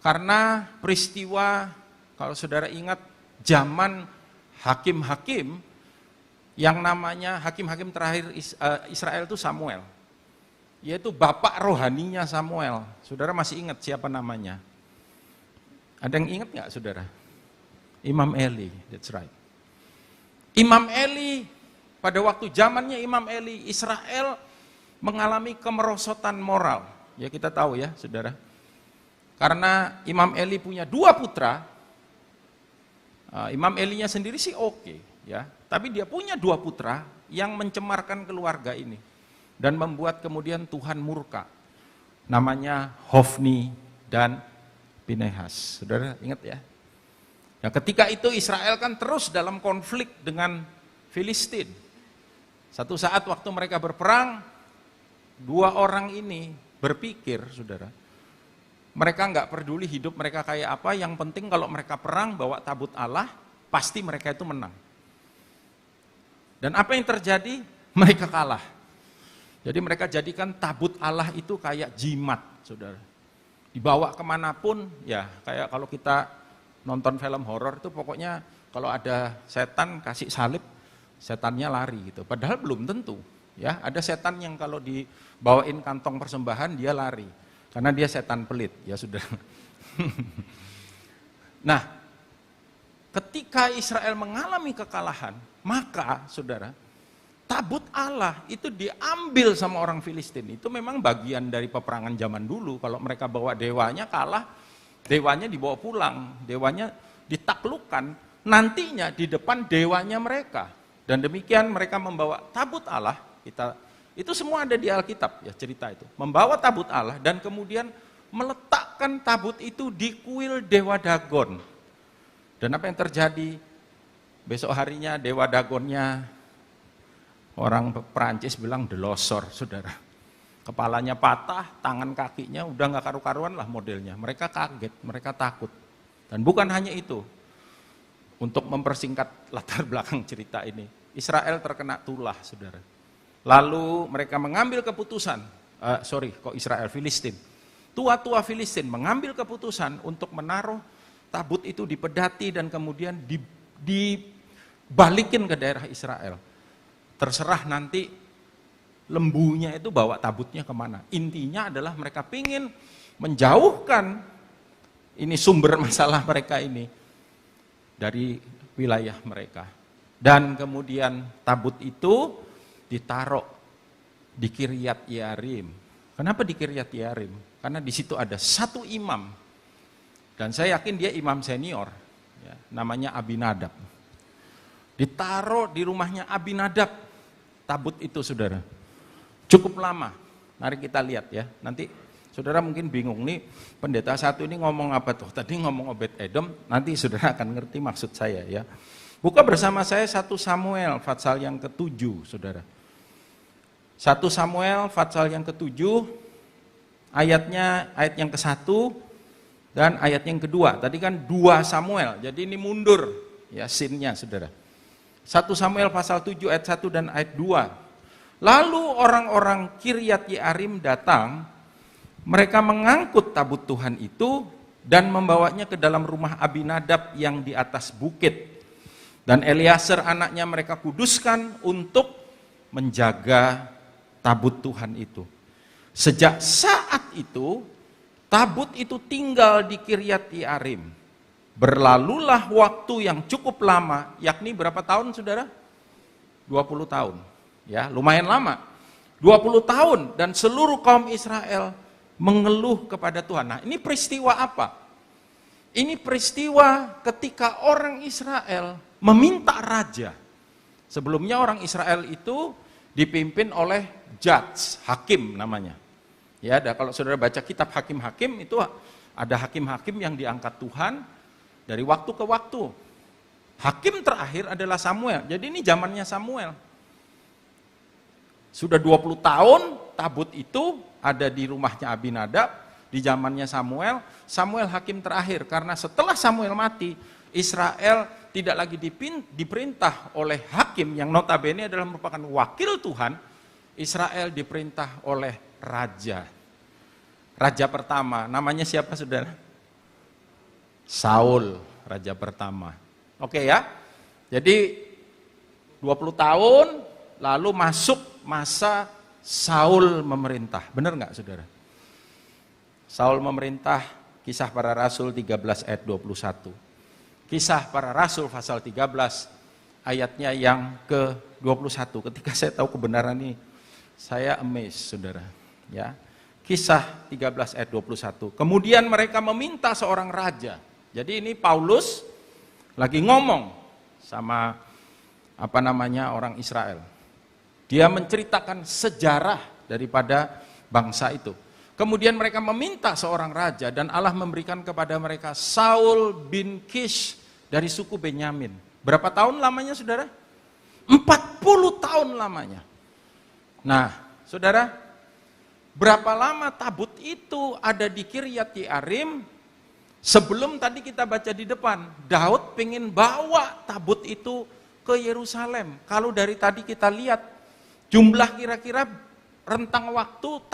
C: Karena peristiwa, kalau saudara ingat, zaman hakim-hakim, yang namanya hakim-hakim terakhir Israel itu Samuel, yaitu bapak rohaninya Samuel. Saudara masih ingat siapa namanya? Ada yang ingat nggak saudara? Imam Eli, that's right. Imam Eli, pada waktu zamannya Imam Eli, Israel mengalami kemerosotan moral. Ya kita tahu ya saudara. Karena Imam Eli punya 2 putra, Imam Elinya sendiri sih oke, ya, tapi dia punya 2 putra yang mencemarkan keluarga ini dan membuat kemudian Tuhan murka. Namanya Hofni dan Pinehas. Saudara ingat ya? Nah, ketika itu Israel kan terus dalam konflik dengan Filistin. Satu saat waktu mereka berperang, 2 orang ini berpikir, saudara, mereka nggak peduli hidup mereka kayak apa, yang penting kalau mereka perang bawa tabut Allah, pasti mereka itu menang. Dan apa yang terjadi? Mereka kalah. Jadi mereka jadikan tabut Allah itu kayak jimat, saudara. Dibawa kemanapun, ya kayak kalau kita nonton film horor itu pokoknya kalau ada setan kasih salib, setannya lari gitu. Padahal belum tentu, ya. Ada setan yang kalau dibawain kantong persembahan dia lari. Karena dia setan pelit, ya sudah. Nah, ketika Israel mengalami kekalahan, maka saudara, tabut Allah itu diambil sama orang Filistin. Itu memang bagian dari peperangan zaman dulu. Kalau mereka bawa dewanya kalah, dewanya dibawa pulang, dewanya ditaklukkan, nantinya di depan dewanya mereka. Dan demikian mereka membawa tabut Allah, itu semua ada di Alkitab ya cerita itu. Membawa tabut Allah dan kemudian meletakkan tabut itu di kuil Dewa Dagon. Dan apa yang terjadi? Besok harinya Dewa Dagonnya, orang Perancis bilang delosor, saudara. Kepalanya patah, tangan kakinya udah nggak karu-karuan lah modelnya. Mereka kaget, mereka takut. Dan bukan hanya itu. Untuk mempersingkat latar belakang cerita ini, Israel terkena tulah, saudara. Lalu mereka mengambil keputusan, Filistin. Tua-tua Filistin mengambil keputusan untuk menaruh tabut itu di pedati dan kemudian dibalikin ke daerah Israel. Terserah nanti lembunya itu bawa tabutnya kemana. Intinya adalah mereka ingin menjauhkan ini sumber masalah mereka ini dari wilayah mereka. Dan kemudian tabut itu ditaruh di Kiryat Yearim. Kenapa di Kiryat Yearim? Karena di situ ada 1 imam, dan saya yakin dia imam senior, ya, namanya Abinadab. Ditaruh di rumahnya Abinadab, tabut itu saudara. Cukup lama, mari kita lihat ya. Nanti saudara mungkin bingung nih, pendeta satu ini ngomong apa tuh? Tadi ngomong Obed Edom, nanti saudara akan ngerti maksud saya ya. Buka bersama saya 1 Samuel pasal yang ke-7, saudara. 1 Samuel pasal yang ke-7, ayat yang ke-1 dan ayat yang ke-2. Tadi kan 2 Samuel, jadi ini mundur ya scene-nya, saudara. 1 Samuel pasal 7 ayat 1 dan ayat 2. Lalu orang-orang Kiryat Yearim datang, mereka mengangkut tabut Tuhan itu dan membawanya ke dalam rumah Abinadab yang di atas bukit. Dan Eleazar anaknya mereka kuduskan untuk menjaga tabut Tuhan itu. Sejak saat itu, tabut itu tinggal di Kiryat Yearim. Berlalulah waktu yang cukup lama, yakni berapa tahun saudara? 20 tahun. Ya, lumayan lama. 20 tahun dan seluruh kaum Israel mengeluh kepada Tuhan. Nah, ini peristiwa apa? Ini peristiwa ketika orang Israel meminta raja. Sebelumnya orang Israel itu dipimpin oleh judge, hakim namanya. Ya, kalau saudara baca kitab hakim-hakim itu ada hakim-hakim yang diangkat Tuhan dari waktu ke waktu. Hakim terakhir adalah Samuel. Jadi ini zamannya Samuel. Sudah 20 tahun tabut itu ada di rumahnya Abinadab, di zamannya Samuel. Samuel hakim terakhir karena setelah Samuel mati, Israel tidak lagi diperintah oleh hakim yang notabene adalah merupakan wakil Tuhan. Israel diperintah oleh raja. Raja pertama, namanya siapa saudara? Saul, raja pertama. Oke ya, jadi 20 tahun, lalu masuk masa Saul memerintah. Benar nggak saudara? Saul memerintah, Kisah Para Rasul 13 ayat 21. Kisah Para Rasul pasal 13 ayatnya yang ke-21. Ketika saya tahu kebenaran ini, saya amazed saudara. Ya. Kisah 13 ayat 21. Kemudian mereka meminta seorang raja. Jadi ini Paulus lagi ngomong sama orang Israel. Dia menceritakan sejarah daripada bangsa itu. Kemudian mereka meminta seorang raja dan Allah memberikan kepada mereka Saul bin Kish dari suku Benyamin. Berapa tahun lamanya saudara? 40 tahun lamanya. Nah saudara, berapa lama tabut itu ada di Kiryat Yearim? Sebelum tadi kita baca di depan, Daud pengen bawa tabut itu ke Yerusalem. Kalau dari tadi kita lihat, jumlah kira-kira rentang waktu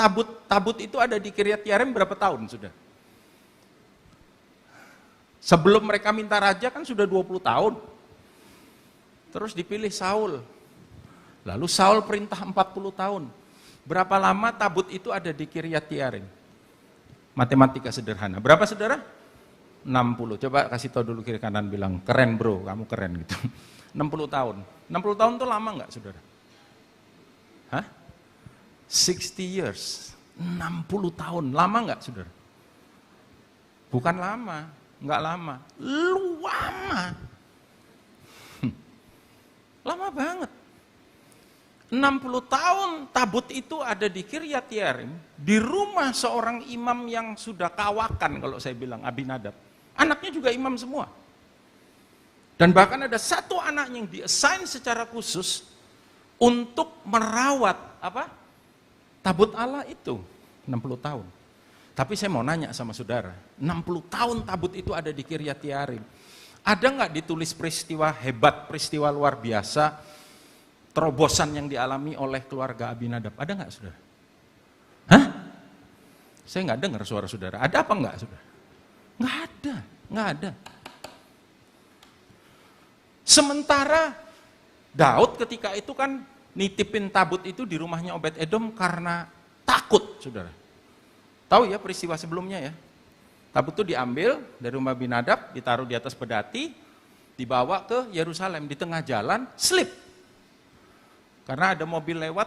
C: tabut itu ada di Kiryat Yearim berapa tahun sudah? Sebelum mereka minta raja kan sudah 20 tahun. Terus dipilih Saul. Lalu Saul perintah 40 tahun. Berapa lama tabut itu ada di Kiryat Yearim? Matematika sederhana. Berapa saudara? 60. Coba kasih tahu dulu kiri kanan bilang, keren bro, kamu keren gitu. 60 tahun. 60 tahun itu lama nggak saudara? Hah? 60 years. 60 tahun. Lama nggak saudara? Bukan lama. Nggak lama. Lama. Lama banget. 60 tahun tabut itu ada di Kiryat Yearim, di rumah seorang imam yang sudah kawakan kalau saya bilang, Abinadab. Anaknya juga imam semua. Dan bahkan ada satu anak yang di-assign secara khusus untuk merawat tabut Allah itu 60 tahun. Tapi saya mau nanya sama saudara, 60 tahun tabut itu ada di Kiryat Yearim. Ada nggak ditulis peristiwa hebat, peristiwa luar biasa, terobosan yang dialami oleh keluarga Abinadab? Ada nggak saudara? Hah? Saya nggak dengar suara saudara. Ada apa nggak saudara? Nggak ada, nggak ada. Sementara Daud ketika itu kan nitipin tabut itu di rumahnya Obed-Edom karena takut, saudara. Tahu ya peristiwa sebelumnya ya? Tabut itu diambil dari rumah Abinadab, ditaruh di atas pedati, dibawa ke Yerusalem. Di tengah jalan, slip. Karena ada mobil lewat,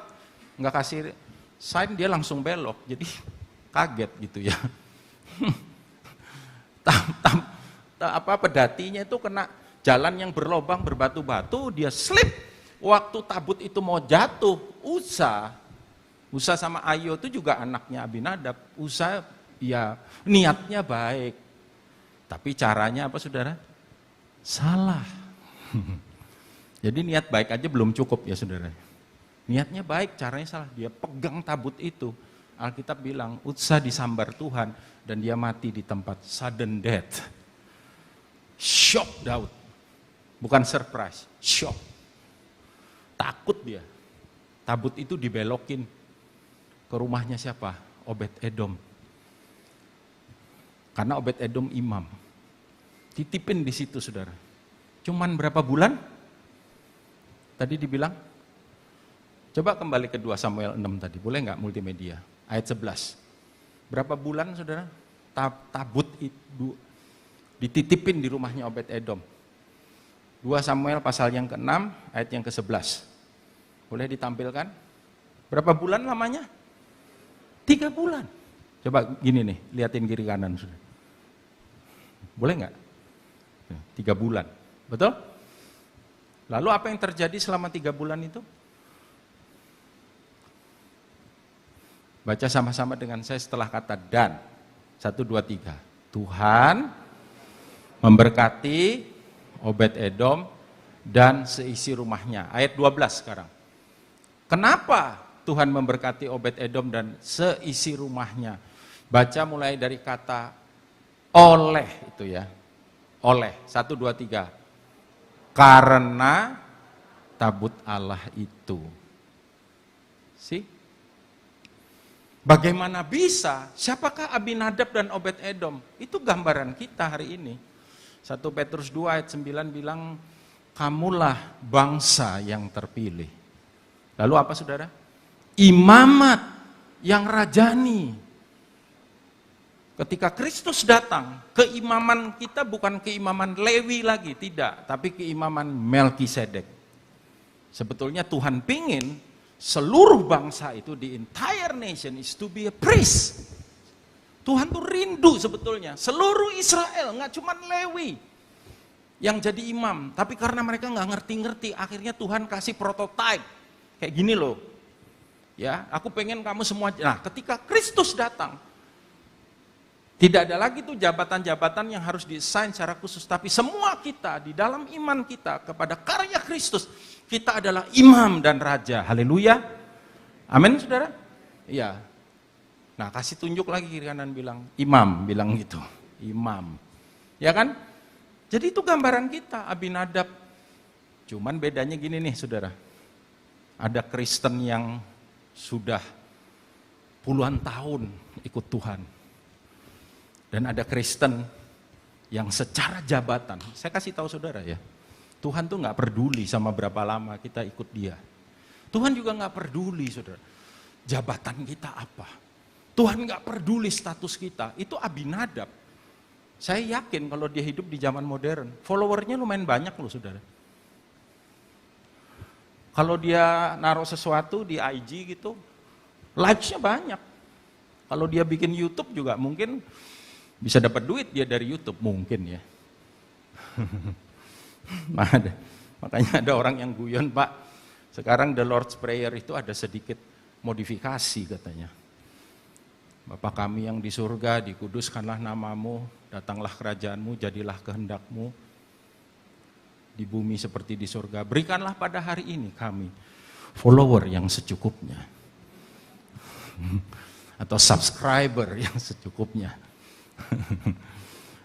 C: nggak kasih sign, dia langsung belok. Jadi kaget gitu ya. Pedatinya itu kena jalan yang berlobang berbatu-batu, dia slip. Waktu tabut itu mau jatuh, Usa sama Ayo itu juga anaknya Abinadab. Usa ya niatnya baik, tapi caranya apa saudara? Salah. Jadi niat baik aja belum cukup ya saudara. Niatnya baik, caranya salah. Dia pegang tabut itu. Alkitab bilang Usa disambar Tuhan dan dia mati di tempat, sudden death. Shock Daud. Bukan surprise, shock. Takut dia. Tabut itu dibelokin ke rumahnya siapa? Obed-Edom. Karena Obed-Edom imam. Titipin di situ saudara. Cuman berapa bulan? Tadi dibilang? Coba kembali ke 2 Samuel 6 tadi. Boleh nggak multimedia? Ayat 11. Berapa bulan saudara? Tabut itu dititipin di rumahnya Obed-Edom. 2 Samuel pasal yang ke-6 ayat yang ke-11. Boleh ditampilkan? Berapa bulan lamanya? 3 bulan. Coba gini nih, liatin kiri kanan sudah. Boleh nggak? 3 bulan. Betul? Lalu apa yang terjadi selama 3 bulan itu? Baca sama-sama dengan saya setelah kata dan. 1, 2, 3. Tuhan memberkati Obed-Edom dan seisi rumahnya. Ayat 12 sekarang. Kenapa Tuhan memberkati Obed-Edom dan seisi rumahnya? Baca mulai dari kata oleh itu ya. Oleh. 1, 2, 3. Karena tabut Allah itu. Bagaimana bisa? Siapakah Abinadab dan Obed-Edom? Itu gambaran kita hari ini. 1 Petrus 2 ayat 9 bilang kamulah bangsa yang terpilih. Lalu apa saudara? Imamat yang rajani. Ketika Kristus datang, keimaman kita bukan keimaman Lewi lagi, tidak, tapi keimaman Melkisedek. Sebetulnya Tuhan pingin seluruh bangsa itu, the entire nation is to be a priest. Tuhan tuh rindu sebetulnya, seluruh Israel, nggak cuma Lewi yang jadi imam, tapi karena mereka nggak ngerti-ngerti, akhirnya Tuhan kasih prototype, kayak gini loh, ya, aku pengen kamu semua, nah ketika Kristus datang, tidak ada lagi tuh jabatan-jabatan yang harus di-assign secara khusus, tapi semua kita di dalam iman kita kepada karya Kristus, kita adalah imam dan raja, haleluya, amin saudara, iya. Nah kasih tunjuk lagi kiri kanan bilang, imam, bilang gitu, imam, ya kan? Jadi itu gambaran kita, Abinadab. Cuman bedanya gini nih saudara, ada Kristen yang sudah puluhan tahun ikut Tuhan. Dan ada Kristen yang secara jabatan, saya kasih tahu saudara ya, Tuhan tuh nggak peduli sama berapa lama kita ikut dia. Tuhan juga nggak peduli saudara, jabatan kita apa. Tuhan nggak peduli status kita, itu Abinadab. Saya yakin kalau dia hidup di zaman modern, followernya lumayan banyak loh saudara. Kalau dia naruh sesuatu di IG gitu, likes-nya banyak. Kalau dia bikin YouTube juga mungkin bisa dapat duit dia dari YouTube, mungkin ya. Makanya ada orang yang guyon, Pak, sekarang The Lord's Prayer itu ada sedikit modifikasi katanya. Bapa kami yang di surga, dikuduskanlah namamu, datanglah kerajaanmu, jadilah kehendakmu, di bumi seperti di surga. Berikanlah pada hari ini kami follower yang secukupnya. Atau subscriber yang secukupnya.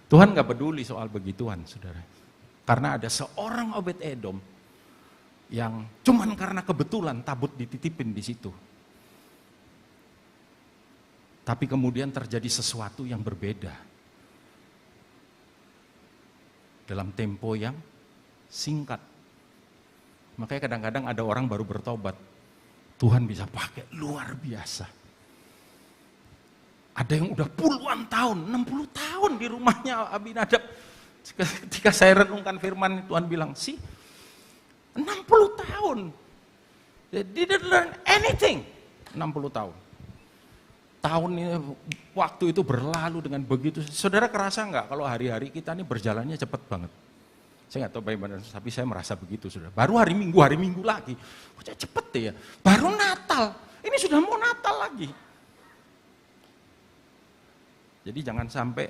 C: Tuhan gak peduli soal begituan, saudara. Karena ada seorang Obed-Edom yang cuman karena kebetulan tabut dititipin di situ. Tapi kemudian terjadi sesuatu yang berbeda. Dalam tempo yang singkat. Makanya kadang-kadang ada orang baru bertobat. Tuhan bisa pakai luar biasa. Ada yang udah puluhan tahun, 60 tahun di rumahnya Abinadab. Ketika saya renungkan firman, Tuhan bilang, sih 60 tahun. They didn't learn anything. 60 tahun. Tahun ini, waktu itu berlalu dengan begitu. Saudara kerasa nggak kalau hari-hari kita ini berjalannya cepat banget? Saya nggak tahu bagaimana, tapi saya merasa begitu, saudara. Baru hari Minggu lagi. Kok cepet ya? Baru Natal, ini sudah mau Natal lagi. Jadi jangan sampai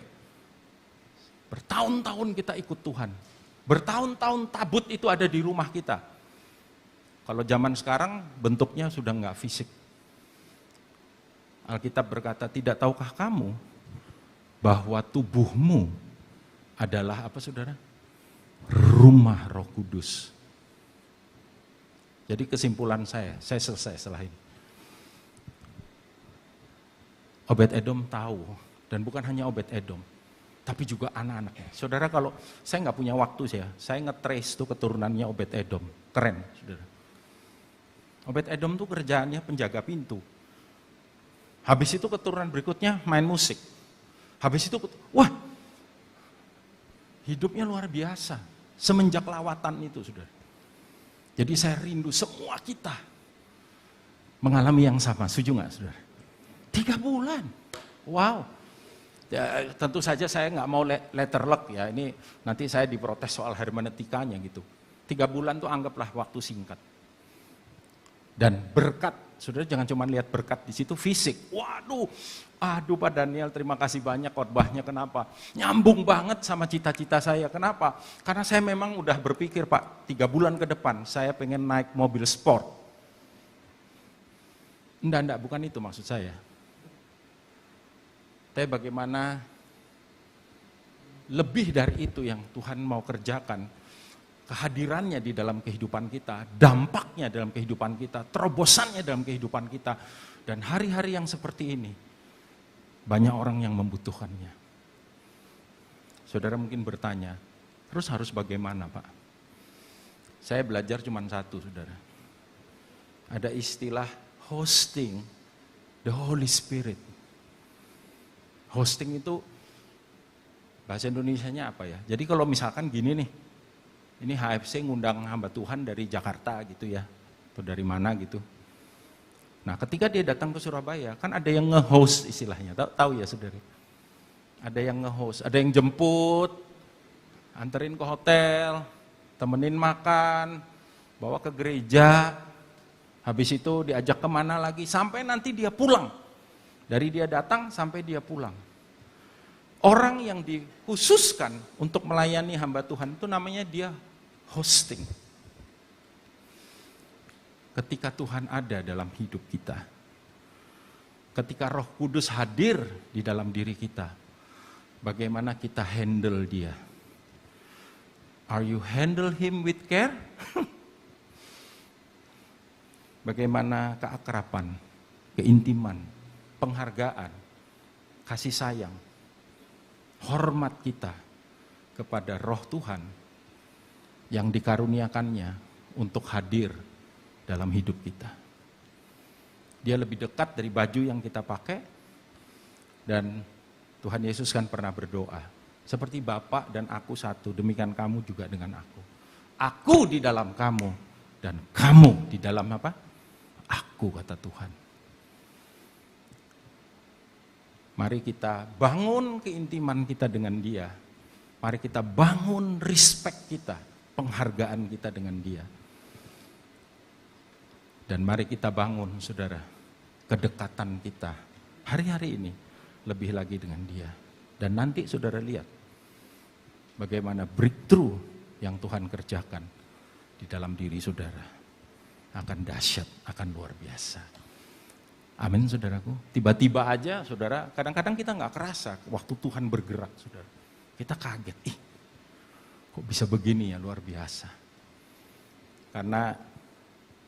C: bertahun-tahun kita ikut Tuhan. Bertahun-tahun tabut itu ada di rumah kita. Kalau zaman sekarang bentuknya sudah nggak fisik. Alkitab berkata, tidak tahukah kamu bahwa tubuhmu adalah apa saudara? Rumah Roh Kudus. Jadi kesimpulan saya selesai setelah ini. Obed-Edom tahu, dan bukan hanya Obed-Edom, tapi juga anak-anaknya. Saudara, kalau saya nggak punya waktu saya nge-trace tuh keturunannya Obed-Edom. Keren, saudara. Obed-Edom tuh kerjaannya penjaga pintu. Habis itu keturunan berikutnya main musik. Habis itu, wah, hidupnya luar biasa. Semenjak lawatan itu, saudara. Jadi saya rindu semua kita mengalami yang sama. Setuju nggak, saudara? 3 bulan. Wow. Ya, tentu saja saya nggak mau letterluck ya. Ini nanti saya diprotes soal hermeneutikanya gitu. 3 bulan tuh anggaplah waktu singkat. Dan berkat, saudara jangan cuma lihat berkat di situ fisik. Waduh, aduh Pak Daniel terima kasih banyak khotbahnya, kenapa? Nyambung banget sama cita-cita saya, kenapa? Karena saya memang udah berpikir Pak, 3 bulan ke depan saya pengen naik mobil sport. Enggak, bukan itu maksud saya. Tapi bagaimana lebih dari itu yang Tuhan mau kerjakan. Kehadirannya di dalam kehidupan kita, dampaknya dalam kehidupan kita, terobosannya dalam kehidupan kita. Dan hari-hari yang seperti ini, banyak orang yang membutuhkannya. Saudara mungkin bertanya, terus harus bagaimana Pak? Saya belajar cuma satu, saudara. Ada istilah hosting the Holy Spirit. Hosting itu bahasa Indonesianya apa ya? Jadi kalau misalkan gini nih, ini HFC ngundang hamba Tuhan dari Jakarta gitu ya, atau dari mana gitu. Nah ketika dia datang ke Surabaya, kan ada yang nge-host istilahnya, tahu ya saudara? Ada yang nge-host, ada yang jemput, anterin ke hotel, temenin makan, bawa ke gereja, habis itu diajak kemana lagi, sampai nanti dia pulang. Dari dia datang sampai dia pulang. Orang yang dikhususkan untuk melayani hamba Tuhan itu namanya dia hosting. Ketika Tuhan ada dalam hidup kita, ketika Roh Kudus hadir di dalam diri kita, bagaimana kita handle dia? Are you handle him with care? Bagaimana keakraban, keintiman, penghargaan, kasih sayang, hormat kita kepada Roh Tuhan yang dikaruniakannya untuk hadir dalam hidup kita. Dia lebih dekat dari baju yang kita pakai, dan Tuhan Yesus kan pernah berdoa, seperti Bapa dan aku satu, demikian kamu juga dengan aku. Aku di dalam kamu, dan kamu di dalam apa? Aku, kata Tuhan. Mari kita bangun keintiman kita dengan dia. Mari kita bangun respect kita, penghargaan kita dengan dia. Dan mari kita bangun, saudara, kedekatan kita hari-hari ini lebih lagi dengan dia. Dan nanti saudara lihat bagaimana breakthrough yang Tuhan kerjakan di dalam diri saudara. Akan dahsyat, akan luar biasa. Amin, saudaraku. Tiba-tiba aja, saudara, kadang-kadang kita nggak kerasa waktu Tuhan bergerak, saudara. Kita kaget, kok bisa begini ya, luar biasa. Karena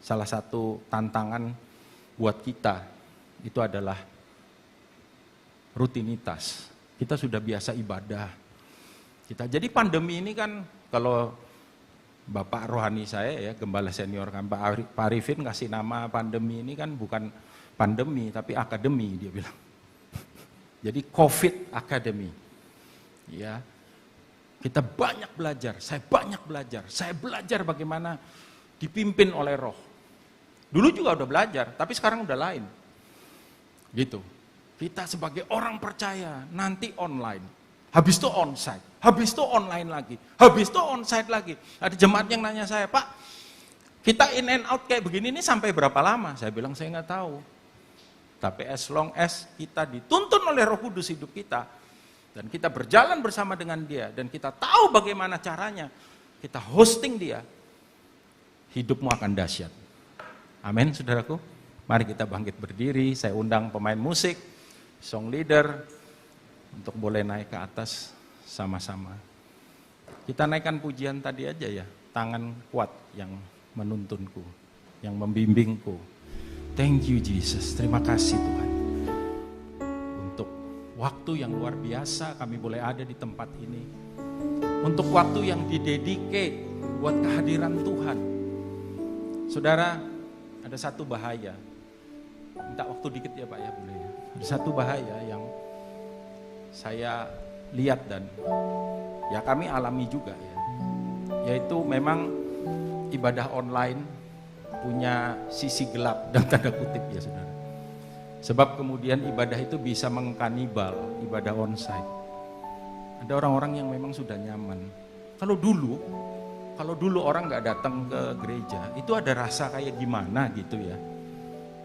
C: salah satu tantangan buat kita itu adalah rutinitas. Kita sudah biasa ibadah. Jadi pandemi ini kan, kalau Bapak rohani saya ya, gembala senior kan Pak Arifin kasih nama pandemi ini kan bukan pandemi tapi akademi, dia bilang. Jadi COVID Academy. Ya. Kita banyak belajar, saya belajar bagaimana dipimpin oleh Roh. Dulu juga udah belajar, tapi sekarang udah lain. Gitu. Kita sebagai orang percaya nanti online. Habis itu onsite, habis itu online lagi, habis itu onsite lagi. Ada jemaat yang nanya saya, Pak, kita in and out kayak begini ini sampai berapa lama? Saya bilang saya nggak tahu. Tapi as long as kita dituntun oleh Roh Kudus hidup kita, dan kita berjalan bersama dengan dia, dan kita tahu bagaimana caranya, kita hosting dia, hidupmu akan dahsyat. Amin, saudaraku. Mari kita bangkit berdiri, saya undang pemain musik, song leader, untuk boleh naik ke atas sama-sama. Kita naikkan pujian tadi aja ya, tangan kuat yang menuntunku, yang membimbingku. Thank you Jesus, terima kasih Tuhan. Untuk waktu yang luar biasa kami boleh ada di tempat ini. Untuk waktu yang didedicate buat kehadiran Tuhan. Saudara, ada satu bahaya. Minta waktu dikit ya Pak ya, boleh ya. Ada satu bahaya yang saya lihat dan ya kami alami juga ya, yaitu memang ibadah online punya sisi gelap dan tanda kutip ya saudara. Sebab kemudian ibadah itu bisa mengkanibal ibadah onsite. Ada orang-orang yang memang sudah nyaman. Kalau dulu orang nggak datang ke gereja, itu ada rasa kayak gimana gitu ya,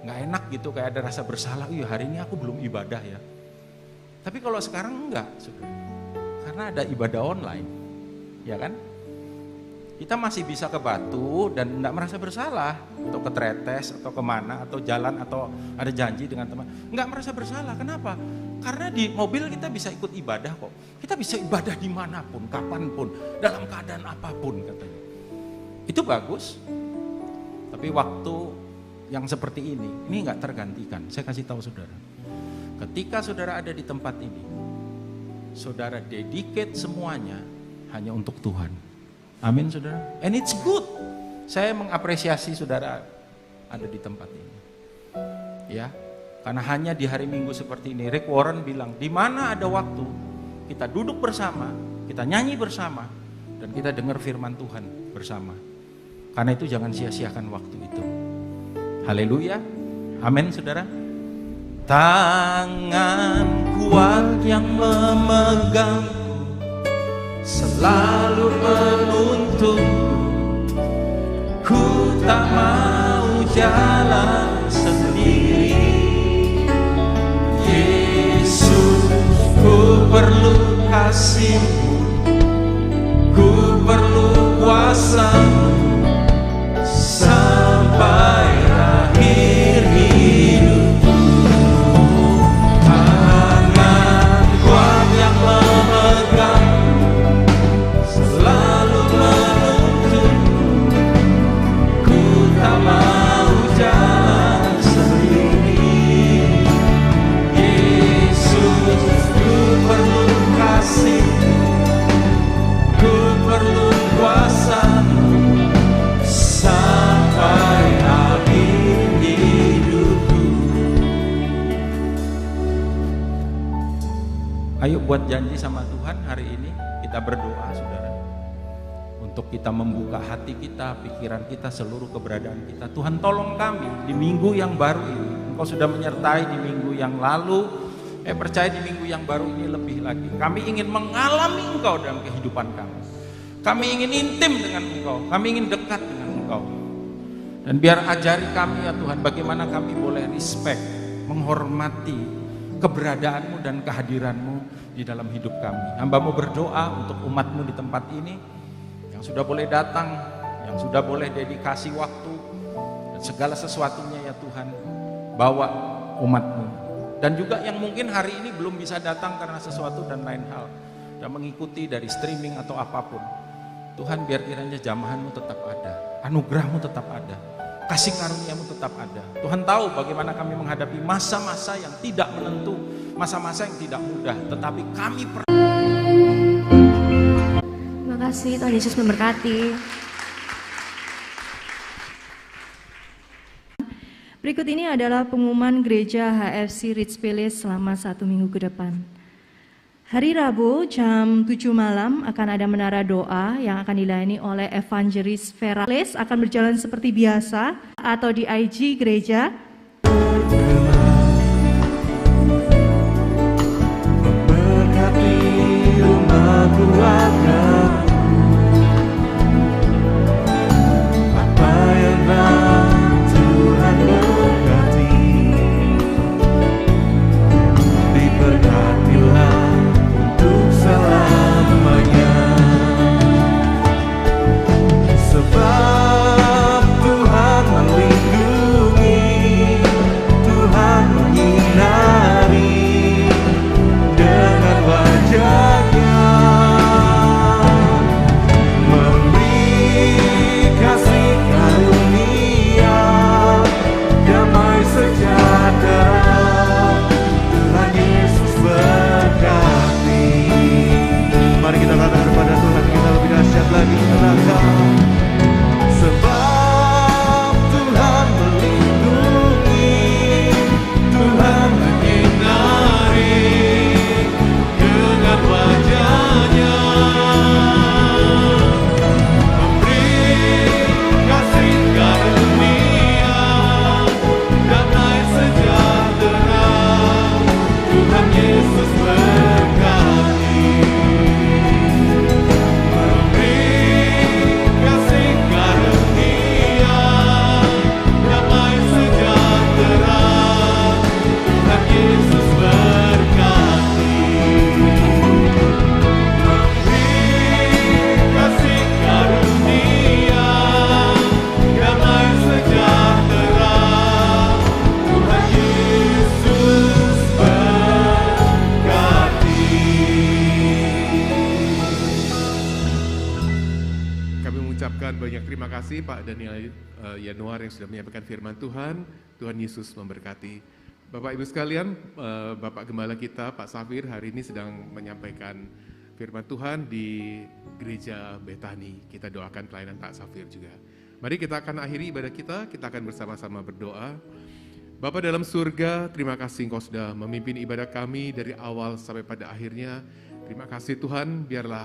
C: nggak enak gitu, kayak ada rasa bersalah. Iya hari ini aku belum ibadah ya. Tapi kalau sekarang enggak, saudara. Karena ada ibadah online, ya kan? Kita masih bisa ke Batu dan enggak merasa bersalah, atau ke Tretes, atau kemana, atau jalan, atau ada janji dengan teman. Enggak merasa bersalah, kenapa? Karena di mobil kita bisa ikut ibadah kok. Kita bisa ibadah dimanapun, kapanpun, dalam keadaan apapun katanya. Itu bagus, tapi waktu yang seperti ini enggak tergantikan. Saya kasih tahu saudara. Ketika saudara ada di tempat ini, saudara dedicate semuanya hanya untuk Tuhan. Amin saudara. And it's good. Saya mengapresiasi saudara ada di tempat ini. Ya, karena hanya di hari Minggu seperti ini, Rick Warren bilang, di mana ada waktu, kita duduk bersama, kita nyanyi bersama, dan kita dengar firman Tuhan bersama. Karena itu jangan sia-siakan waktu itu. Haleluya. Amin saudara. Tangan kuat yang memegangku selalu menuntun, ku tak mau jalan sendiri. Yesus, ku perlu kasih-Mu, ku perlu kuasa-Mu sampai akhir hidupku. Tangan kuat yang memegang selalu menuntun, ku tak mau jalan sendiri. Yesus, ku perlu kasih, ku perlu kuasa-Mu sampai akhir hidupku. Ayo buat janji sama Tuhan hari ini, kita berdoa saudara, untuk kita membuka hati kita, pikiran kita, seluruh keberadaan kita. Tuhan tolong kami di minggu yang baru ini. Engkau sudah menyertai di minggu yang lalu, percaya di minggu yang baru ini lebih lagi. Kami ingin mengalami Engkau dalam kehidupan kami. Kami ingin intim dengan Engkau, kami ingin dekat dengan Engkau. Dan biar ajari kami ya Tuhan, bagaimana kami boleh respect, menghormati keberadaan-Mu dan kehadiran-Mu di dalam hidup kami. Hamba-Mu berdoa untuk umat-Mu di tempat ini, yang sudah boleh datang, yang sudah boleh dedikasi waktu, dan segala sesuatunya ya Tuhan, bawa umat-Mu. Dan juga yang mungkin hari ini belum bisa datang karena sesuatu dan lain hal, dan mengikuti dari streaming atau apapun. Tuhan, biar kiranya jamahan-Mu tetap ada, anugerah-Mu tetap ada, kasih karunia-Mu tetap ada. Tuhan tahu bagaimana kami menghadapi masa-masa yang tidak menentu, masa-masa yang tidak mudah, tetapi kami
D: Terima kasih, Tuhan Yesus memberkati. Berikut ini adalah pengumuman gereja HFC Rich Palace selama 1 minggu ke depan. Hari Rabu jam 7 malam akan ada menara doa yang akan dilayani oleh Evangelis Vera. Akan berjalan seperti biasa atau di IG gereja.
B: Memberkati rumah keluarga, apa yang Tuhan berkati, diberkatilah untuk selamanya. Sebab Tuhan melindungi, Tuhan menyinari dengan wajah-Nya, memberi kasih karunia, damai sejahtera. Tuhan Yesus berkati. Mari kita katakan kepada Tuhan kita lebih dahsyat lagi, tenangkan. Sebab Tuhan melindungi, Tuhan menyinari dengan wajah-Nya, memberi kasih karunia, damai sejahtera. Tuhan Yesus berkati. Memberi kasih karunia, damai sejahtera. Tuhan Yesus berkati. Memberi kasih karunia, damai sejahtera. Tuhan Yesus berkati.
E: Kami mengucapkan banyak terima kasih Pak Daniel Yanuar yang sudah menyampaikan firman Tuhan. Tuhan Yesus memberkati. Bapak Ibu sekalian, Bapak Gembala kita Pak Safir hari ini sedang menyampaikan firman Tuhan di Gereja Betani. Kita doakan pelayanan Pak Safir juga. Mari kita akan akhiri ibadah kita akan bersama-sama berdoa. Bapa dalam surga, terima kasih Engkau sudah memimpin ibadah kami dari awal sampai pada akhirnya. Terima kasih Tuhan, biarlah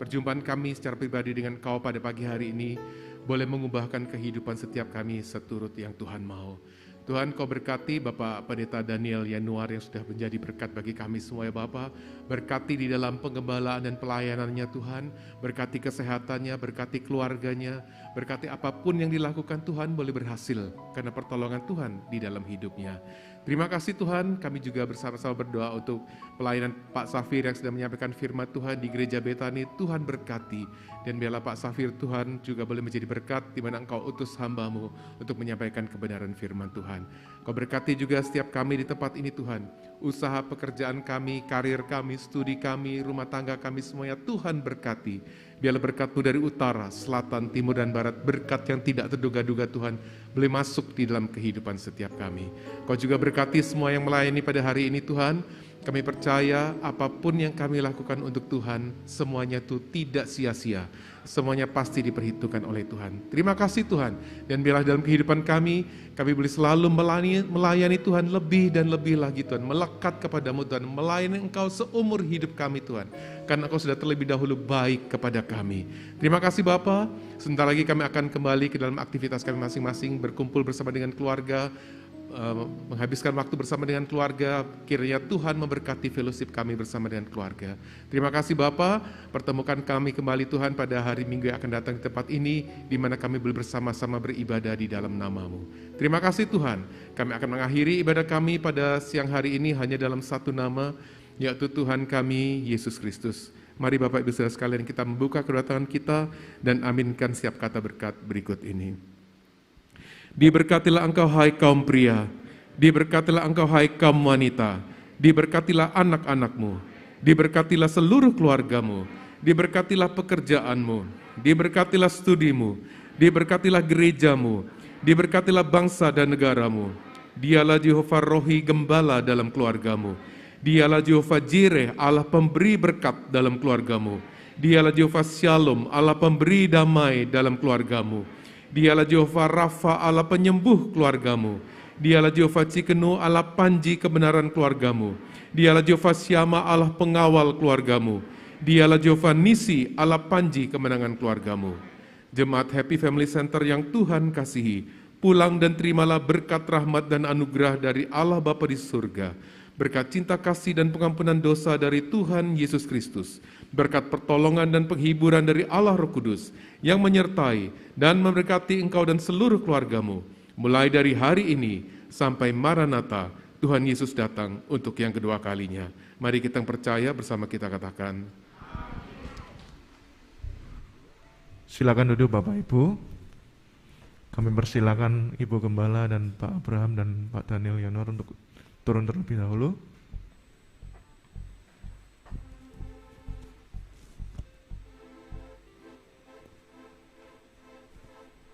E: perjumpaan kami secara pribadi dengan Kau pada pagi hari ini boleh mengubahkan kehidupan setiap kami seturut yang Tuhan mau. Tuhan, Kau berkati Bapak Pendeta Daniel Yanuar yang sudah menjadi berkat bagi kami semua ya Bapak. Berkati di dalam penggembalaan dan pelayanannya Tuhan. Berkati kesehatannya, berkati keluarganya. Berkati apapun yang dilakukan Tuhan boleh berhasil karena pertolongan Tuhan di dalam hidupnya. Terima kasih Tuhan, kami juga bersama-sama berdoa untuk pelayanan Pak Safir yang sedang menyampaikan firman Tuhan di Gereja Betani. Tuhan berkati, dan biarlah Pak Safir Tuhan juga boleh menjadi berkat di mana Engkau utus hamba-Mu untuk menyampaikan kebenaran firman Tuhan. Kau berkati juga setiap kami di tempat ini Tuhan. Usaha pekerjaan kami, karir kami, studi kami, rumah tangga kami semuanya Tuhan berkati. Biarlah berkat-Mu dari utara, selatan, timur, dan barat, berkat yang tidak terduga-duga Tuhan, boleh masuk di dalam kehidupan setiap kami. Kau juga berkati semua yang melayani pada hari ini Tuhan. Kami percaya apapun yang kami lakukan untuk Tuhan, semuanya itu tidak sia-sia. Semuanya pasti diperhitungkan oleh Tuhan. Terima kasih Tuhan. Dan biarlah dalam kehidupan kami boleh selalu melayani Tuhan lebih dan lebih lagi Tuhan. Melekat kepadamu Tuhan, melayani Engkau seumur hidup kami Tuhan. Karena Engkau sudah terlebih dahulu baik kepada kami. Terima kasih Bapa. Sebentar lagi kami akan kembali ke dalam aktivitas kami masing-masing, berkumpul bersama dengan keluarga, menghabiskan waktu bersama dengan keluarga. Kiranya Tuhan memberkati fellowship kami bersama dengan keluarga. Terima kasih Bapa, pertemukan kami kembali Tuhan pada hari Minggu yang akan datang di tempat ini, di mana kami boleh bersama-sama beribadah di dalam nama-Mu. Terima kasih Tuhan, kami akan mengakhiri ibadah kami pada siang hari ini hanya dalam satu nama, yaitu Tuhan kami, Yesus Kristus. Mari Bapak Ibu Saudara sekalian, kita membuka kedatangan kita dan aminkan setiap kata berkat berikut ini. Diberkatilah engkau hai kaum pria, diberkatilah engkau hai kaum wanita, diberkatilah anak-anakmu, diberkatilah seluruh keluargamu, diberkatilah pekerjaanmu, diberkatilah studimu, diberkatilah gerejamu, diberkatilah bangsa dan negaramu. Dialah Jehovah Rohi Gembala dalam keluargamu, Dialah Jehovah Jireh, Allah pemberi berkat dalam keluargamu. Dialah Jehovah Shalom, Allah pemberi damai dalam keluargamu. Dialah Jehovah Rafa, Allah penyembuh keluargamu. Dialah Jehovah Cikenu, Allah panji kebenaran keluargamu. Dialah Jehovah Syama, Allah pengawal keluargamu. Dialah Jehovah Nisi, Allah panji kemenangan keluargamu. Jemaat Happy Family Center yang Tuhan kasihi, pulang dan terimalah berkat rahmat dan anugerah dari Allah Bapa di surga. Berkat cinta kasih dan pengampunan dosa dari Tuhan Yesus Kristus. Berkat pertolongan dan penghiburan dari Allah Roh Kudus yang menyertai dan memberkati engkau dan seluruh keluargamu. Mulai dari hari ini sampai Maranatha, Tuhan Yesus datang untuk yang kedua kalinya. Mari kita percaya bersama kita katakan.
B: Silakan duduk Bapak Ibu. Kami persilakan Ibu Gembala dan Pak Abraham dan Pak Daniel Yanor untuk turun terlebih dahulu.